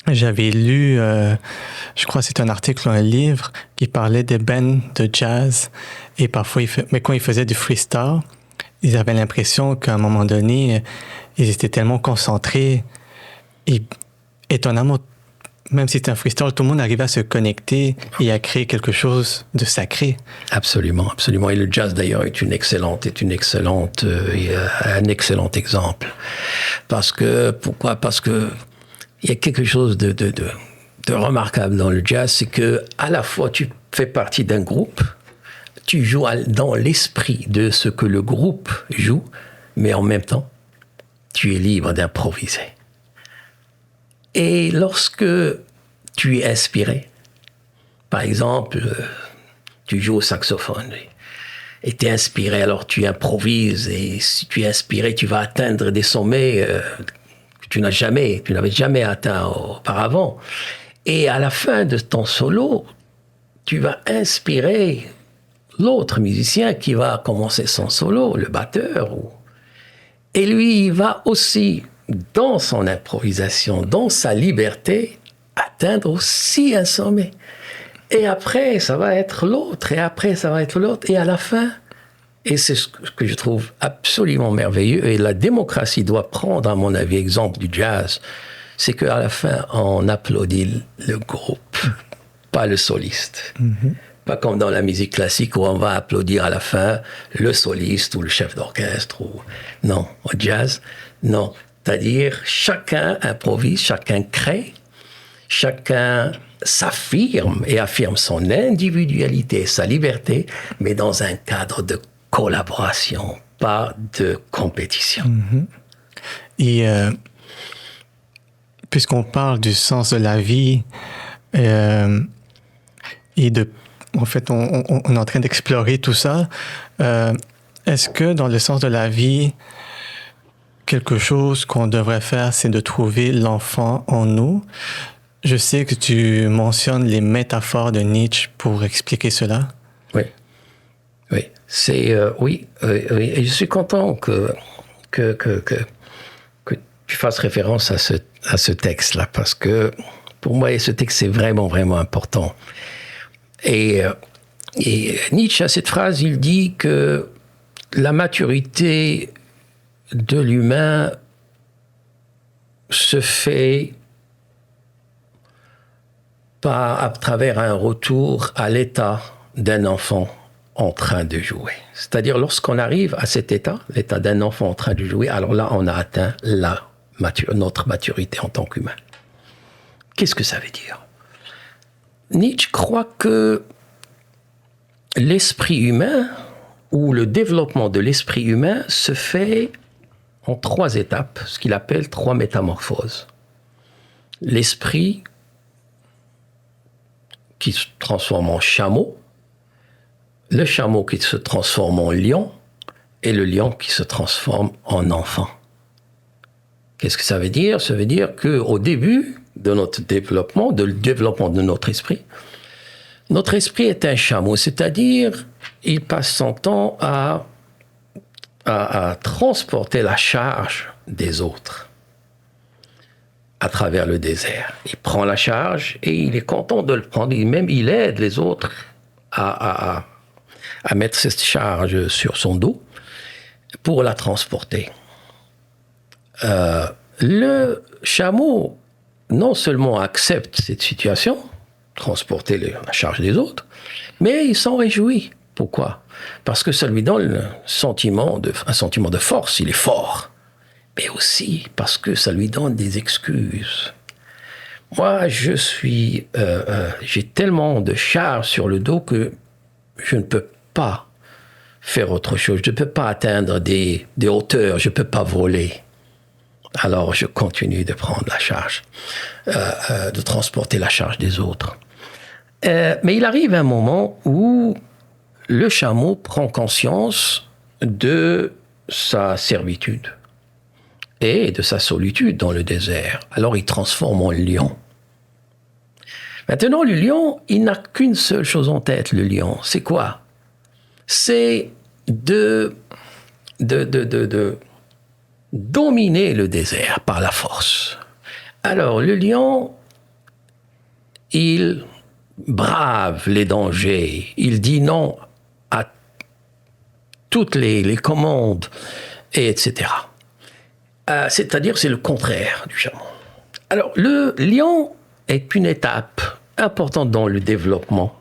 j'avais lu, je crois que c'est un article ou un livre qui parlait des bands de jazz et parfois, mais quand ils faisaient du freestyle, ils avaient l'impression qu'à un moment donné, ils étaient tellement concentrés et étonnamment, même si c'était un freestyle, tout le monde arrivait à se connecter et à créer quelque chose de sacré. Absolument, absolument. Et le jazz, d'ailleurs, est un excellent exemple. Pourquoi? Parce que il y a quelque chose de remarquable dans le jazz, c'est que à la fois tu fais partie d'un groupe, tu joues dans l'esprit de ce que le groupe joue, mais en même temps, tu es libre d'improviser. Et lorsque tu es inspiré, par exemple, tu joues au saxophone et tu es inspiré, alors tu improvises et si tu es inspiré, tu vas atteindre des sommets que tu n'avais jamais atteint auparavant. Et à la fin de ton solo, tu vas inspirer l'autre musicien qui va commencer son solo, le batteur. Et lui, il va aussi, dans son improvisation, dans sa liberté, atteindre aussi un sommet. Et après, ça va être l'autre, et après, ça va être l'autre, et à la fin, et c'est ce que je trouve absolument merveilleux, et la démocratie doit prendre, à mon avis, exemple du jazz, c'est qu'à la fin, on applaudit le groupe, pas le soliste. Mm-hmm. Pas comme dans la musique classique où on va applaudir à la fin le soliste ou le chef d'orchestre. Non, au jazz, non. C'est-à-dire, chacun improvise, chacun crée, chacun s'affirme et affirme son individualité, sa liberté, mais dans un cadre de collaboration, pas de compétition. Mm-hmm. Et puisqu'on parle du sens de la vie et de... En fait, on est en train d'explorer tout ça. Est-ce que dans le sens de la vie, quelque chose qu'on devrait faire, c'est de trouver l'enfant en nous? Je sais que tu mentionnes les métaphores de Nietzsche pour expliquer cela. Oui. Oui. Et je suis content que tu fasses référence à ce texte-là, parce que pour moi, ce texte est vraiment, vraiment important. Et Nietzsche, à cette phrase, il dit que la maturité de l'humain se fait à travers un retour à l'état d'un enfant en train de jouer. C'est-à-dire, lorsqu'on arrive à cet état, l'état d'un enfant en train de jouer, alors là, on a atteint notre maturité en tant qu'humain. Qu'est-ce que ça veut dire? Nietzsche croit que l'esprit humain, ou le développement de l'esprit humain, se fait en 3 étapes, ce qu'il appelle 3 métamorphoses. L'esprit qui se transforme en chameau, le chameau qui se transforme en lion, et le lion qui se transforme en enfant. Qu'est-ce que ça veut dire? Ça veut dire qu'au début de notre développement, de notre esprit est un chameau, c'est-à-dire il passe son temps à transporter la charge des autres à travers le désert. Il prend la charge et il est content de le prendre. Il aide les autres à mettre cette charge sur son dos pour la transporter. Le chameau, non seulement accepte cette situation, transporter la charge des autres, mais il s'en réjouit. Pourquoi? Parce que ça lui donne un sentiment de force, il est fort. Mais aussi parce que ça lui donne des excuses. Moi, j'ai tellement de charge sur le dos que je ne peux pas faire autre chose. Je ne peux pas atteindre des hauteurs, je ne peux pas voler. Alors, je continue de prendre la charge, de transporter la charge des autres. Mais il arrive un moment où le chameau prend conscience de sa servitude et de sa solitude dans le désert. Alors, il transforme en lion. Maintenant, le lion, il n'a qu'une seule chose en tête, le lion. C'est quoi? C'est de dominer le désert par la force. Alors, le lion, il brave les dangers, il dit non à toutes les commandes, etc. C'est-à-dire, c'est le contraire du chameau. Alors, le lion est une étape importante dans le développement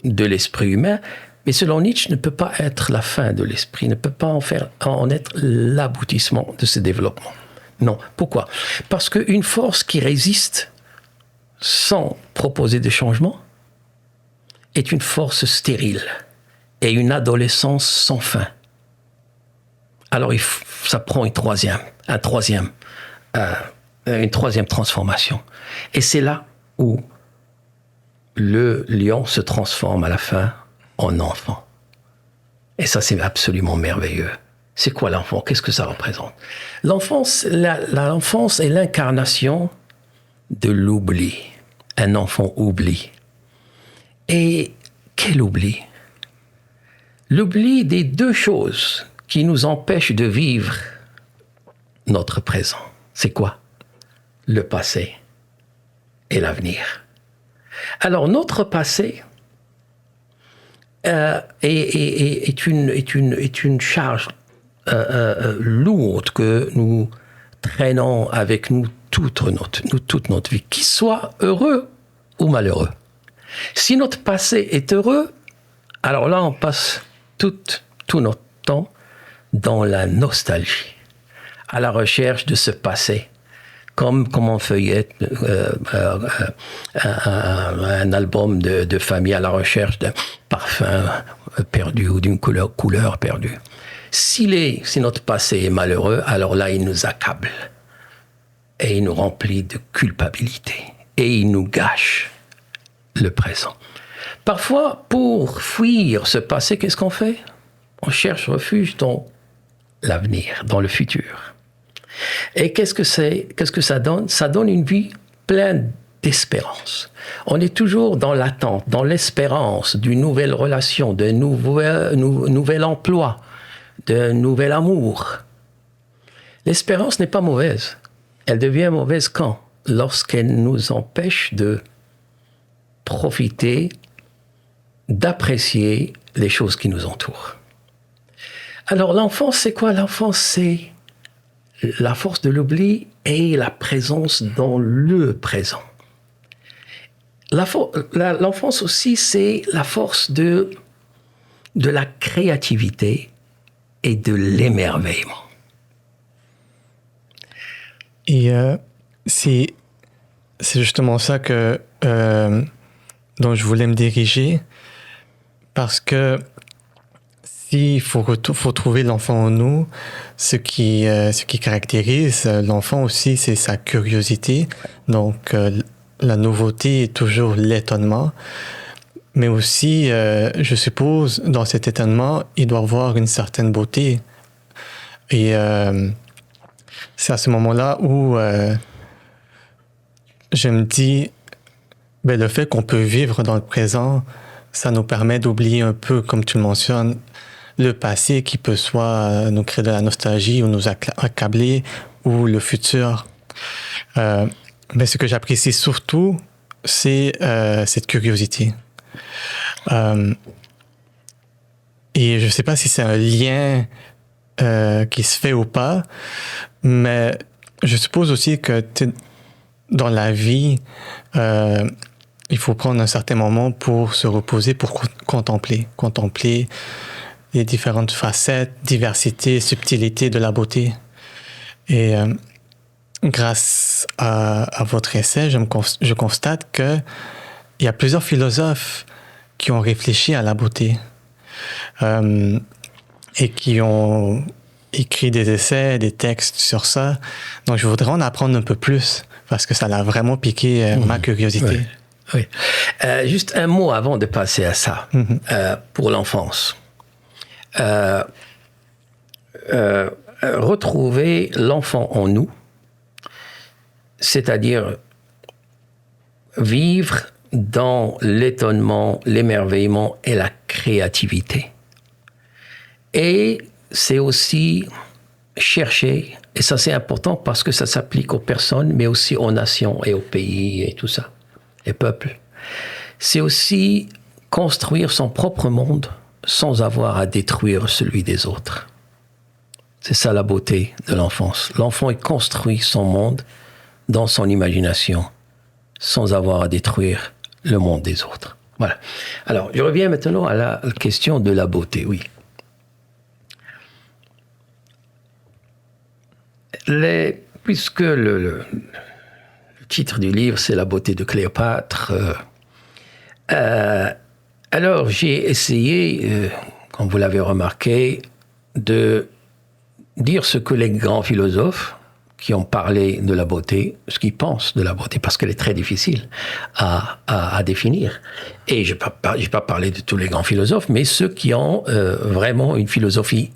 de l'esprit humain, mais selon Nietzsche, ne peut pas être la fin de l'esprit, ne peut pas en être l'aboutissement de ce développement. Non. Pourquoi? Parce qu'une force qui résiste sans proposer de changement est une force stérile et une adolescence sans fin. Alors, ça prend une troisième transformation. Et c'est là où le lion se transforme à la fin en enfant. Et ça, c'est absolument merveilleux. C'est quoi l'enfant? Qu'est-ce que ça représente? L'enfance est l'incarnation de l'oubli. Un enfant oublie. Et quel oubli? L'oubli des 2 choses qui nous empêchent de vivre notre présent. C'est quoi? Le passé et l'avenir. Alors, notre passé est une charge lourde que nous traînons avec nous toute notre vie, qu'il soit heureux ou malheureux. Si notre passé est heureux, alors là, on passe tout notre temps dans la nostalgie, à la recherche de ce passé, comme on feuillette un album de famille à la recherche d'un parfum perdu ou d'une couleur perdue. Si notre passé est malheureux, alors là, il nous accable et il nous remplit de culpabilité et il nous gâche le présent. Parfois, pour fuir ce passé, qu'est-ce qu'on fait? On cherche refuge dans l'avenir, dans le futur. Et qu'est-ce que ça donne? Ça donne une vie pleine d'espérance. On est toujours dans l'attente, dans l'espérance d'une nouvelle relation, d'un nouvel emploi, d'un nouvel amour. L'espérance n'est pas mauvaise. Elle devient mauvaise quand? Lorsqu'elle nous empêche de profiter, d'apprécier les choses qui nous entourent. Alors l'enfance, c'est quoi? L'enfance, c'est la force de l'oubli et la présence dans le présent. L'enfance aussi, c'est la force de la créativité et de l'émerveillement. Et c'est c'est justement ça dont je voulais me diriger, parce que s'il faut trouver l'enfant en nous, ce qui caractérise l'enfant aussi, c'est sa curiosité. Donc, la nouveauté est toujours l'étonnement. Mais aussi, je suppose, dans cet étonnement, il doit avoir une certaine beauté. Et c'est à ce moment-là où je me dis, le fait qu'on peut vivre dans le présent, ça nous permet d'oublier un peu, comme tu le mentionnes, le passé qui peut soit nous créer de la nostalgie ou nous accabler, ou le futur. Mais ce que j'apprécie surtout, c'est cette curiosité. Et je ne sais pas si c'est un lien qui se fait ou pas, mais je suppose aussi que dans la vie, il faut prendre un certain moment pour se reposer, pour contempler les différentes facettes, diversité, subtilité de la beauté. Et grâce à votre essai, je constate qu'il y a plusieurs philosophes qui ont réfléchi à la beauté et qui ont écrit des essais, des textes sur ça. Donc, je voudrais en apprendre un peu plus parce que ça a vraiment piqué ma curiosité. Oui. Juste un mot avant de passer à ça, pour l'enfance. Retrouver l'enfant en nous, c'est-à-dire vivre dans l'étonnement, l'émerveillement et la créativité. Et c'est aussi chercher, et ça c'est important parce que ça s'applique aux personnes, mais aussi aux nations et aux pays et tout ça, les peuples. C'est aussi construire son propre monde sans avoir à détruire celui des autres. C'est ça la beauté de l'enfance. L'enfant, il construit son monde dans son imagination, sans avoir à détruire le monde des autres. Voilà. Alors, je reviens maintenant à la question de la beauté, oui. Puisque le titre du livre, c'est La beauté de Cléopâtre, alors j'ai essayé, comme vous l'avez remarqué, de dire ce que les grands philosophes qui ont parlé de la beauté, ce qu'ils pensent de la beauté, parce qu'elle est très difficile à définir. Et je n'ai pas parlé de tous les grands philosophes, mais ceux qui ont vraiment une philosophie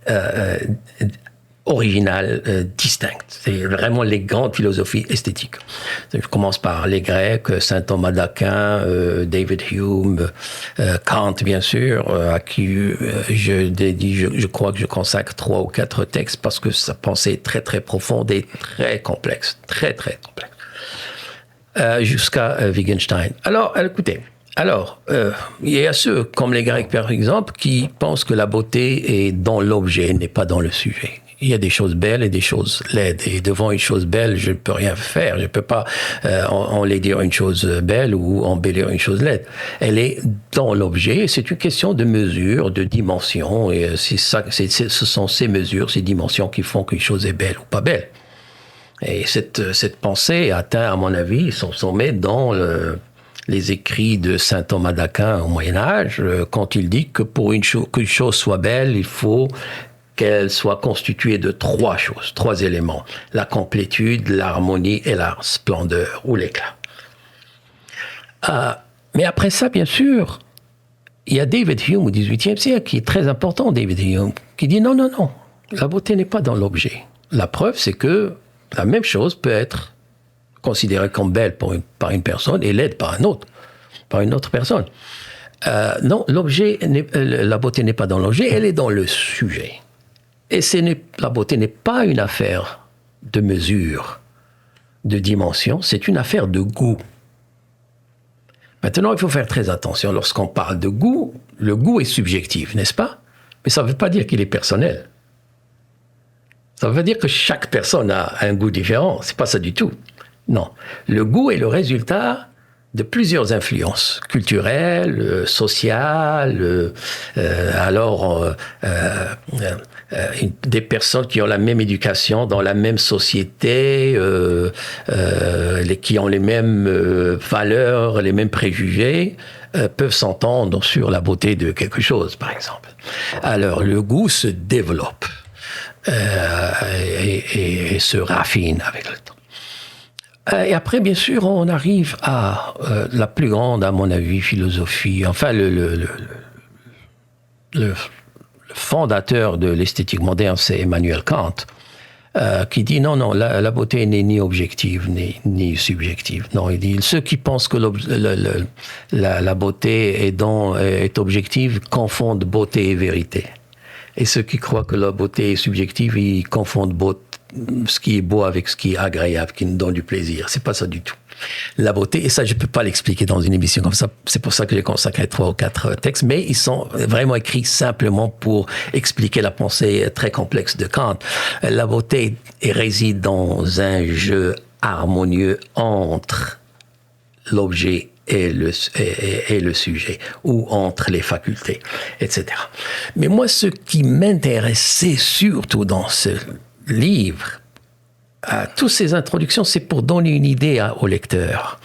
originale, distincte. C'est vraiment les grandes philosophies esthétiques. Je commence par les Grecs, saint Thomas d'Aquin, David Hume, Kant, bien sûr, à qui je crois que je consacre 3 ou 4 textes parce que sa pensée est très, très profonde et très complexe. Très, très complexe. Jusqu'à Wittgenstein. Alors, écoutez. Alors, il y a ceux, comme les Grecs par exemple, qui pensent que la beauté est dans l'objet, n'est pas dans le sujet. Il y a des choses belles et des choses laides. Et devant une chose belle, je ne peux rien faire. Je ne peux pas enlaidir une chose belle ou embellir une chose laide. Elle est dans l'objet. C'est une question de mesure, de dimension. Et ce sont ces mesures, ces dimensions qui font qu'une chose est belle ou pas belle. Et cette pensée atteint, à mon avis, son sommet dans les écrits de saint Thomas d'Aquin au Moyen-Âge, quand il dit que pour qu'une chose soit belle, il faut qu'elle soit constituée de 3 choses, 3 éléments. La complétude, l'harmonie et la splendeur ou l'éclat. Mais après ça, bien sûr, il y a David Hume au XVIIIe siècle, qui est très important, David Hume, qui dit non, la beauté n'est pas dans l'objet. La preuve, c'est que la même chose peut être considérée comme belle par une personne et laide par une autre personne. Non, la beauté n'est pas dans l'objet, elle est dans le sujet. Et la beauté n'est pas une affaire de mesure, de dimension, c'est une affaire de goût. Maintenant, il faut faire très attention. Lorsqu'on parle de goût, le goût est subjectif, n'est-ce pas? Mais ça ne veut pas dire qu'il est personnel. Ça veut dire que chaque personne a un goût différent. Ce n'est pas ça du tout. Non. Le goût est le résultat de plusieurs influences culturelles, sociales, des personnes qui ont la même éducation dans la même société, qui ont les mêmes valeurs, les mêmes préjugés, peuvent s'entendre sur la beauté de quelque chose, par exemple. Alors, le goût se développe et se raffine avec le temps. Et après, bien sûr, on arrive à la plus grande, à mon avis, philosophie. Enfin, le fondateur de l'esthétique moderne, c'est Emmanuel Kant, qui dit non, la beauté n'est ni objective ni subjective. Non, il dit ceux qui pensent que la beauté est objective confondent beauté et vérité. Et ceux qui croient que la beauté est subjective, ils confondent ce qui est beau avec ce qui est agréable, qui nous donne du plaisir. C'est pas ça du tout. La beauté, et ça je peux pas l'expliquer dans une émission comme ça, c'est pour ça que j'ai consacré 3 ou 4 textes, mais ils sont vraiment écrits simplement pour expliquer la pensée très complexe de Kant. La beauté réside dans un jeu harmonieux entre l'objet et le sujet, ou entre les facultés, etc. Mais moi, ce qui m'intéressait surtout dans ce livre, toutes ces introductions, c'est pour donner une idée au lecteur,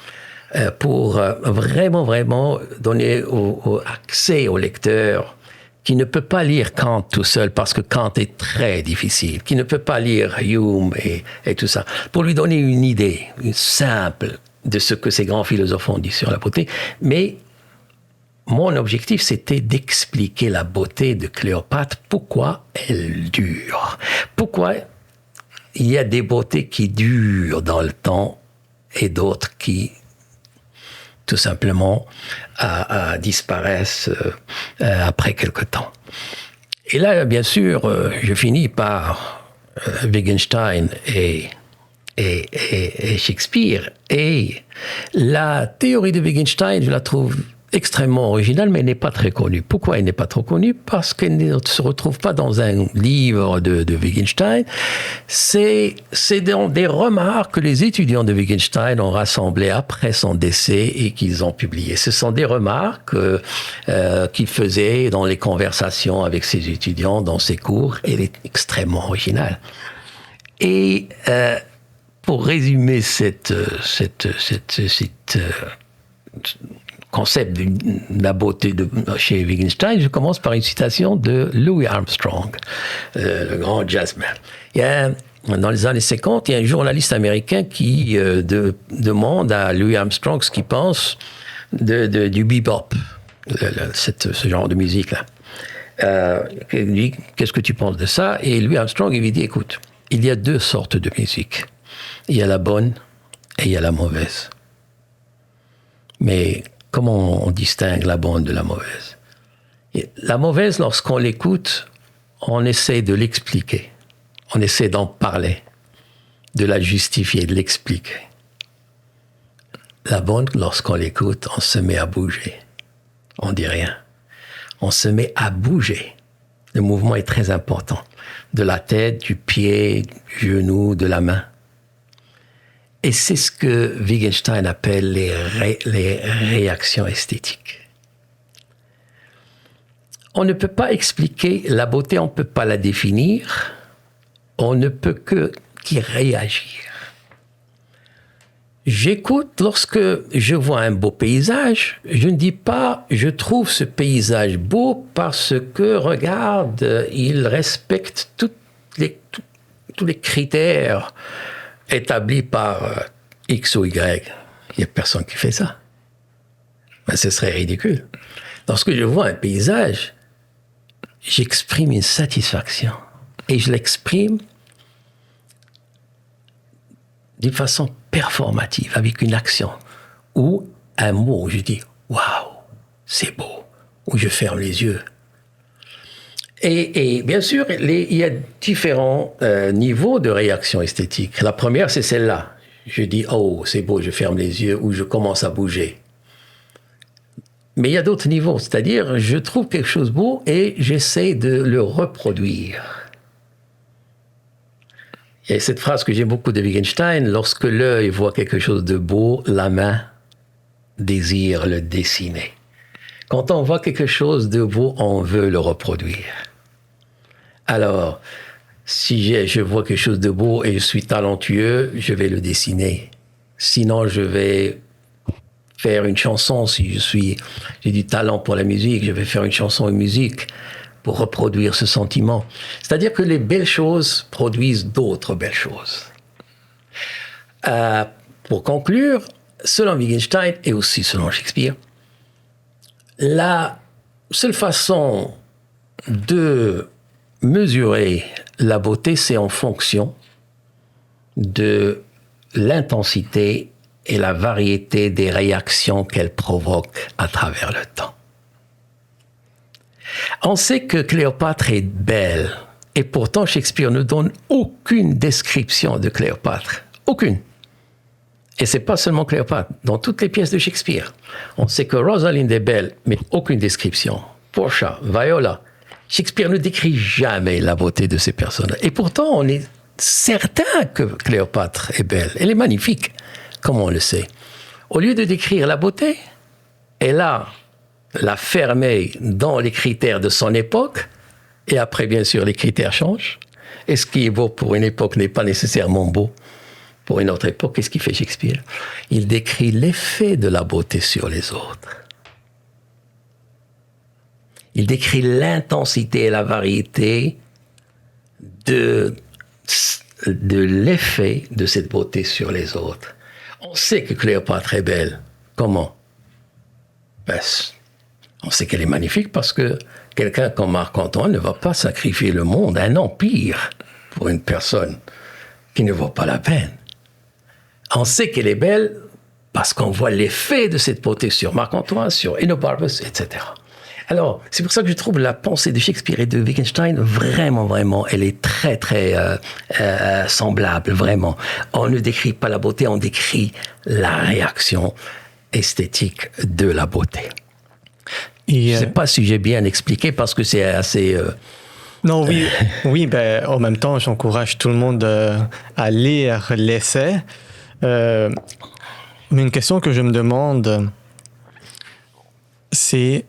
pour vraiment donner accès au lecteur qui ne peut pas lire Kant tout seul parce que Kant est très difficile, qui ne peut pas lire Hume et tout ça, pour lui donner une idée, une simple, de ce que ces grands philosophes ont dit sur la beauté. Mais mon objectif, c'était d'expliquer la beauté de Cléopâtre, pourquoi elle dure, pourquoi il y a des beautés qui durent dans le temps et d'autres qui, tout simplement, disparaissent après quelque temps. Et là, bien sûr, je finis par Wittgenstein et Shakespeare. Et la théorie de Wittgenstein, je la trouve extrêmement originale, mais elle n'est pas très connue. Pourquoi elle n'est pas trop connue? Parce qu'elle ne se retrouve pas dans un livre de Wittgenstein. C'est dans des remarques que les étudiants de Wittgenstein ont rassemblées après son décès et qu'ils ont publiées. Ce sont des remarques qu'il faisait dans les conversations avec ses étudiants, dans ses cours. Elle est extrêmement originale. Et pour résumer cette concept de la beauté chez Wittgenstein, je commence par une citation de Louis Armstrong, le grand jazzman. Dans les années 50, il y a un journaliste américain qui demande à Louis Armstrong ce qu'il pense du bebop, ce genre de musique-là. Il dit, qu'est-ce que tu penses de ça? Et Louis Armstrong, il lui dit, écoute, il y a 2 sortes de musique. Il y a la bonne et il y a la mauvaise. Mais comment on distingue la bonne de la mauvaise? Et la mauvaise, lorsqu'on l'écoute, on essaie de l'expliquer. On essaie d'en parler, de la justifier, de l'expliquer. La bonne, lorsqu'on l'écoute, on se met à bouger. On dit rien. On se met à bouger. Le mouvement est très important. De la tête, du pied, du genou, de la main. Et c'est ce que Wittgenstein appelle les réactions esthétiques. On ne peut pas expliquer la beauté, on ne peut pas la définir, on ne peut qu'y réagir. J'écoute lorsque je vois un beau paysage, je ne dis pas « je trouve ce paysage beau parce que, regarde, il respecte tous les critères établis par X ou Y ». Il n'y a personne qui fait ça. Mais ce serait ridicule. Lorsque je vois un paysage, j'exprime une satisfaction. Et je l'exprime d'une façon performative, avec une action. Ou un mot, je dis « waouh, c'est beau ». Ou je ferme les yeux. Et bien sûr, il y a différents niveaux de réaction esthétique. La première, c'est celle-là. Je dis « oh, c'est beau », je ferme les yeux, ou je commence à bouger. Mais il y a d'autres niveaux, c'est-à-dire je trouve quelque chose de beau et j'essaie de le reproduire. Il y a cette phrase que j'aime beaucoup de Wittgenstein, lorsque l'œil voit quelque chose de beau, la main désire le dessiner. Quand on voit quelque chose de beau, on veut le reproduire. Alors, si je vois quelque chose de beau et je suis talentueux, je vais le dessiner. Sinon, je vais faire une chanson. Si j'ai du talent pour la musique, je vais faire une chanson de musique pour reproduire ce sentiment. C'est-à-dire que les belles choses produisent d'autres belles choses. Pour conclure, selon Wittgenstein et aussi selon Shakespeare, la seule façon de mesurer la beauté, c'est en fonction de l'intensité et la variété des réactions qu'elle provoque à travers le temps. On sait que Cléopâtre est belle, et pourtant Shakespeare ne donne aucune description de Cléopâtre. Aucune. Et c'est pas seulement Cléopâtre. Dans toutes les pièces de Shakespeare, on sait que Rosalind est belle, mais aucune description. Portia, Viola. Shakespeare ne décrit jamais la beauté de ces personnes. Et pourtant, on est certain que Cléopâtre est belle. Elle est magnifique, comme on le sait. Au lieu de décrire la beauté, elle a la fermée dans les critères de son époque. Et après, bien sûr, les critères changent. Et ce qui est beau pour une époque n'est pas nécessairement beau pour une autre époque. Qu'est-ce qu'il fait Shakespeare? Il décrit l'effet de la beauté sur les autres. Il décrit l'intensité et la variété de l'effet de cette beauté sur les autres. On sait que Cléopâtre est belle. Comment? On sait qu'elle est magnifique parce que quelqu'un comme Marc-Antoine ne va pas sacrifier le monde, un empire, pour une personne qui ne vaut pas la peine. On sait qu'elle est belle parce qu'on voit l'effet de cette beauté sur Marc-Antoine, sur Enobarbus, etc. Alors, c'est pour ça que je trouve la pensée de Shakespeare et de Wittgenstein vraiment, elle est très, très semblable, vraiment. On ne décrit pas la beauté, on décrit la réaction esthétique de la beauté. Je ne sais pas si j'ai bien expliqué parce que c'est assez... Non, oui, ben, en même temps, j'encourage tout le monde à lire l'essai. Mais une question que je me demande, c'est...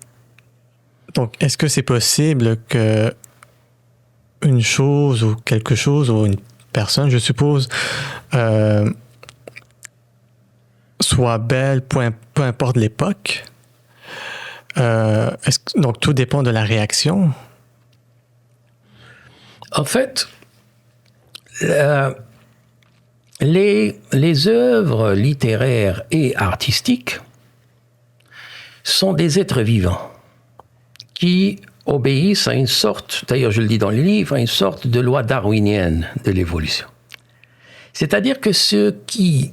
Donc, est-ce que c'est possible que une chose ou quelque chose ou une personne, je suppose, soit belle, peu importe l'époque? Donc, tout dépend de la réaction? En fait, les œuvres littéraires et artistiques sont des êtres vivants qui obéissent à une sorte, d'ailleurs je le dis dans les livres, à une sorte de loi darwinienne de l'évolution. C'est-à-dire que ce qui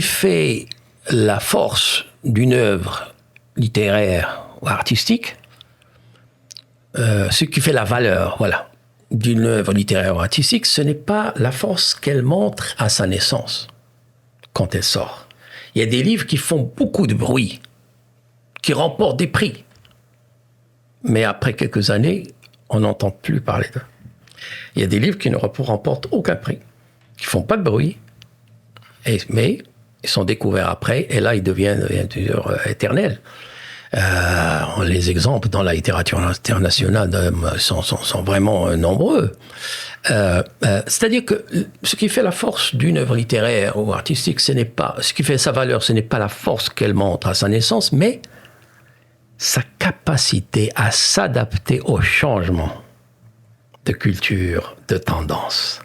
fait la force d'une œuvre littéraire ou artistique, ce qui fait la valeur, voilà, d'une œuvre littéraire ou artistique, ce n'est pas la force qu'elle montre à sa naissance, quand elle sort. Il y a des livres qui font beaucoup de bruit, qui remportent des prix. Mais après quelques années, on n'entend plus parler d'eux. Il y a des livres qui ne remportent aucun prix, qui ne font pas de bruit, mais ils sont découverts après, et là, ils deviennent éternels. Les exemples dans la littérature internationale sont vraiment nombreux. C'est-à-dire que ce qui fait la force d'une œuvre littéraire ou artistique, ce qui fait sa valeur, ce n'est pas la force qu'elle montre à sa naissance, mais sa capacité à s'adapter aux changements de culture, de tendance.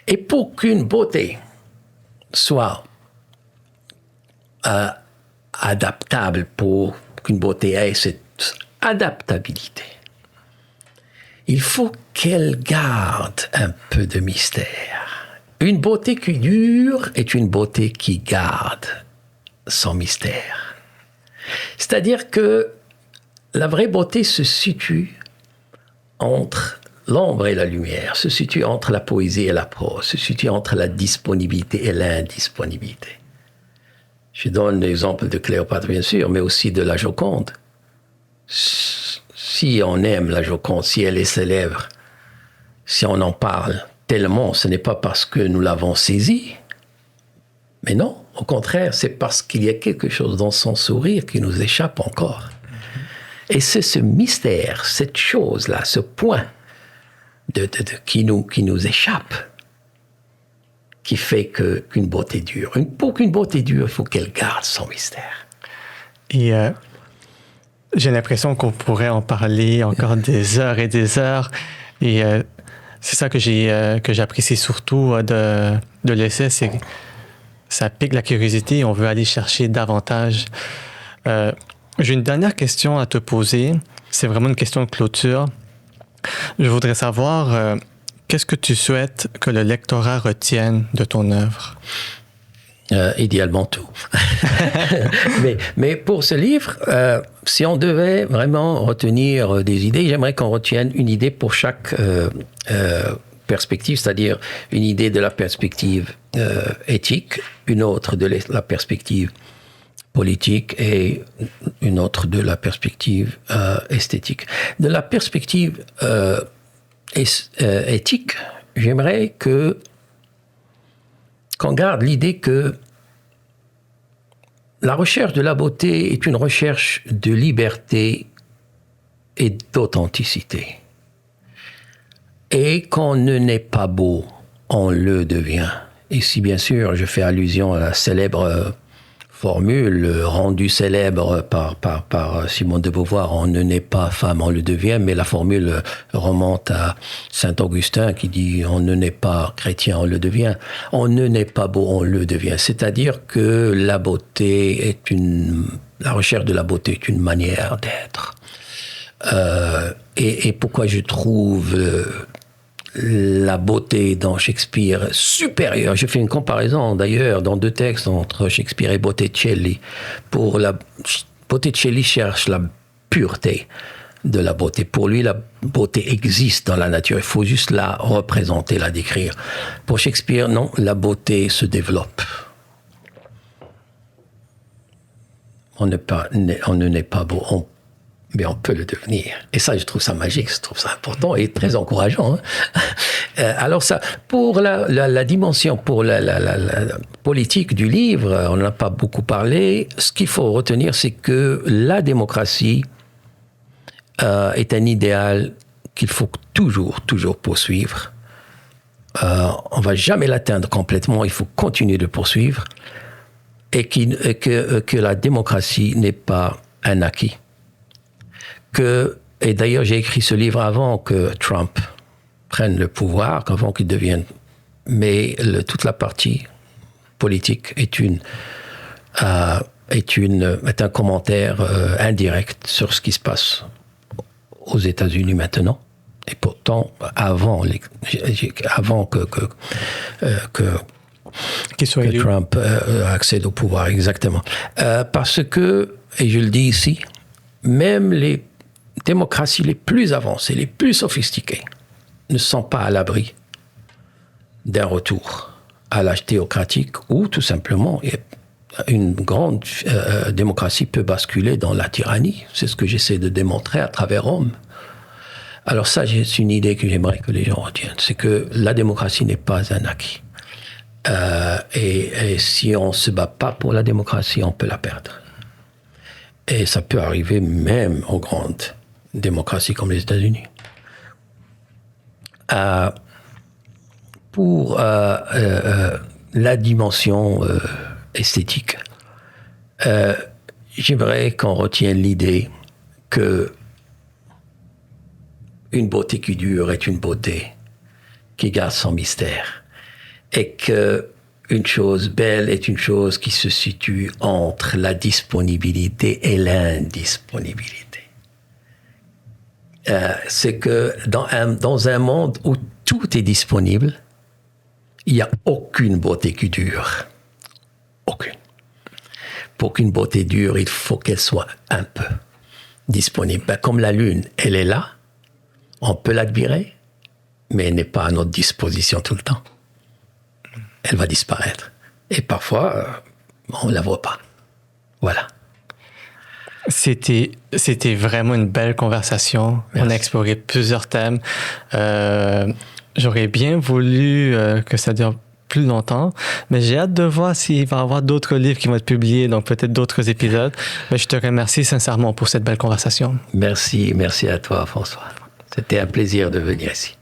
Et pour qu'une beauté soit adaptable, pour qu'une beauté ait cette adaptabilité, il faut qu'elle garde un peu de mystère. Une beauté qui dure est une beauté qui garde son mystère. C'est-à-dire que la vraie beauté se situe entre l'ombre et la lumière, se situe entre la poésie et la prose, se situe entre la disponibilité et l'indisponibilité. Je donne l'exemple de Cléopâtre, bien sûr, mais aussi de la Joconde. Si on aime la Joconde, si elle est célèbre, si on en parle tellement, ce n'est pas parce que nous l'avons saisie, Mais non, au contraire, c'est parce qu'il y a quelque chose dans son sourire qui nous échappe encore. Et c'est ce mystère, cette chose-là, ce point qui nous échappe, qui fait qu'une beauté dure. Pour qu'une beauté dure, il faut qu'elle garde son mystère. Et j'ai l'impression qu'on pourrait en parler encore des heures et des heures. Et c'est ça que j'apprécie surtout de l'essai, c'est que ça pique la curiosité et on veut aller chercher davantage. J'ai une dernière question à te poser. C'est vraiment une question de clôture. Je voudrais savoir, qu'est-ce que tu souhaites que le lectorat retienne de ton œuvre? Idéalement tout. mais pour ce livre, si on devait vraiment retenir des idées, j'aimerais qu'on retienne une idée pour chaque perspective, c'est-à-dire une idée de la perspective éthique, une autre de la perspective politique et une autre de la perspective esthétique. De la perspective éthique, j'aimerais qu'on garde l'idée que la recherche de la beauté est une recherche de liberté et d'authenticité. Et qu'on ne naît pas beau, on le devient. Ici, bien sûr, je fais allusion à la célèbre formule rendue célèbre par Simone de Beauvoir, on ne naît pas femme, on le devient, mais la formule remonte à Saint-Augustin qui dit on ne naît pas chrétien, on le devient. On ne naît pas beau, on le devient. C'est-à-dire que la beauté la recherche de la beauté est une manière d'être. Et pourquoi je trouve la beauté dans Shakespeare supérieure. Je fais une comparaison d'ailleurs dans 2 textes entre Shakespeare et Botticelli. Botticelli cherche la pureté de la beauté. Pour lui, la beauté existe dans la nature. Il faut juste la représenter, la décrire. Pour Shakespeare, non, la beauté se développe. On ne naît pas beau, mais on peut le devenir. Et ça, je trouve ça magique, je trouve ça important et très encourageant. Alors ça, pour la dimension, pour la politique du livre, on n'en a pas beaucoup parlé. Ce qu'il faut retenir, c'est que la démocratie est un idéal qu'il faut toujours poursuivre. On ne va jamais l'atteindre complètement, il faut continuer de poursuivre. Et que la démocratie n'est pas un acquis. Et d'ailleurs, j'ai écrit ce livre avant que Trump prenne le pouvoir, avant qu'il devienne... Mais toute la partie politique est un commentaire indirect sur ce qui se passe aux États-Unis maintenant. Et pourtant, avant que Trump accède au pouvoir, exactement. Parce que, et je le dis ici, même les démocraties les plus avancées, les plus sophistiquées, ne sont pas à l'abri d'un retour à l'âge théocratique où, tout simplement, une grande démocratie peut basculer dans la tyrannie. C'est ce que j'essaie de démontrer à travers Rome. Alors ça, c'est une idée que j'aimerais que les gens retiennent. C'est que la démocratie n'est pas un acquis. Et si on ne se bat pas pour la démocratie, on peut la perdre. Et ça peut arriver même aux grandes démocraties comme les États-Unis. Pour la dimension esthétique, j'aimerais qu'on retienne l'idée que une beauté qui dure est une beauté qui garde son mystère. Et qu'une chose belle est une chose qui se situe entre la disponibilité et l'indisponibilité. C'est que dans un monde où tout est disponible, il n'y a aucune beauté qui dure. Aucune. Pour qu'une beauté dure, il faut qu'elle soit un peu disponible. Comme la lune, elle est là, on peut l'admirer, mais elle n'est pas à notre disposition tout le temps. Elle va disparaître. Et parfois, on ne la voit pas. Voilà. C'était vraiment une belle conversation. Merci. On a exploré plusieurs thèmes. J'aurais bien voulu que ça dure plus longtemps. Mais j'ai hâte de voir s'il va y avoir d'autres livres qui vont être publiés, donc peut-être d'autres épisodes. Mais je te remercie sincèrement pour cette belle conversation. Merci à toi, François. C'était un plaisir de venir ici.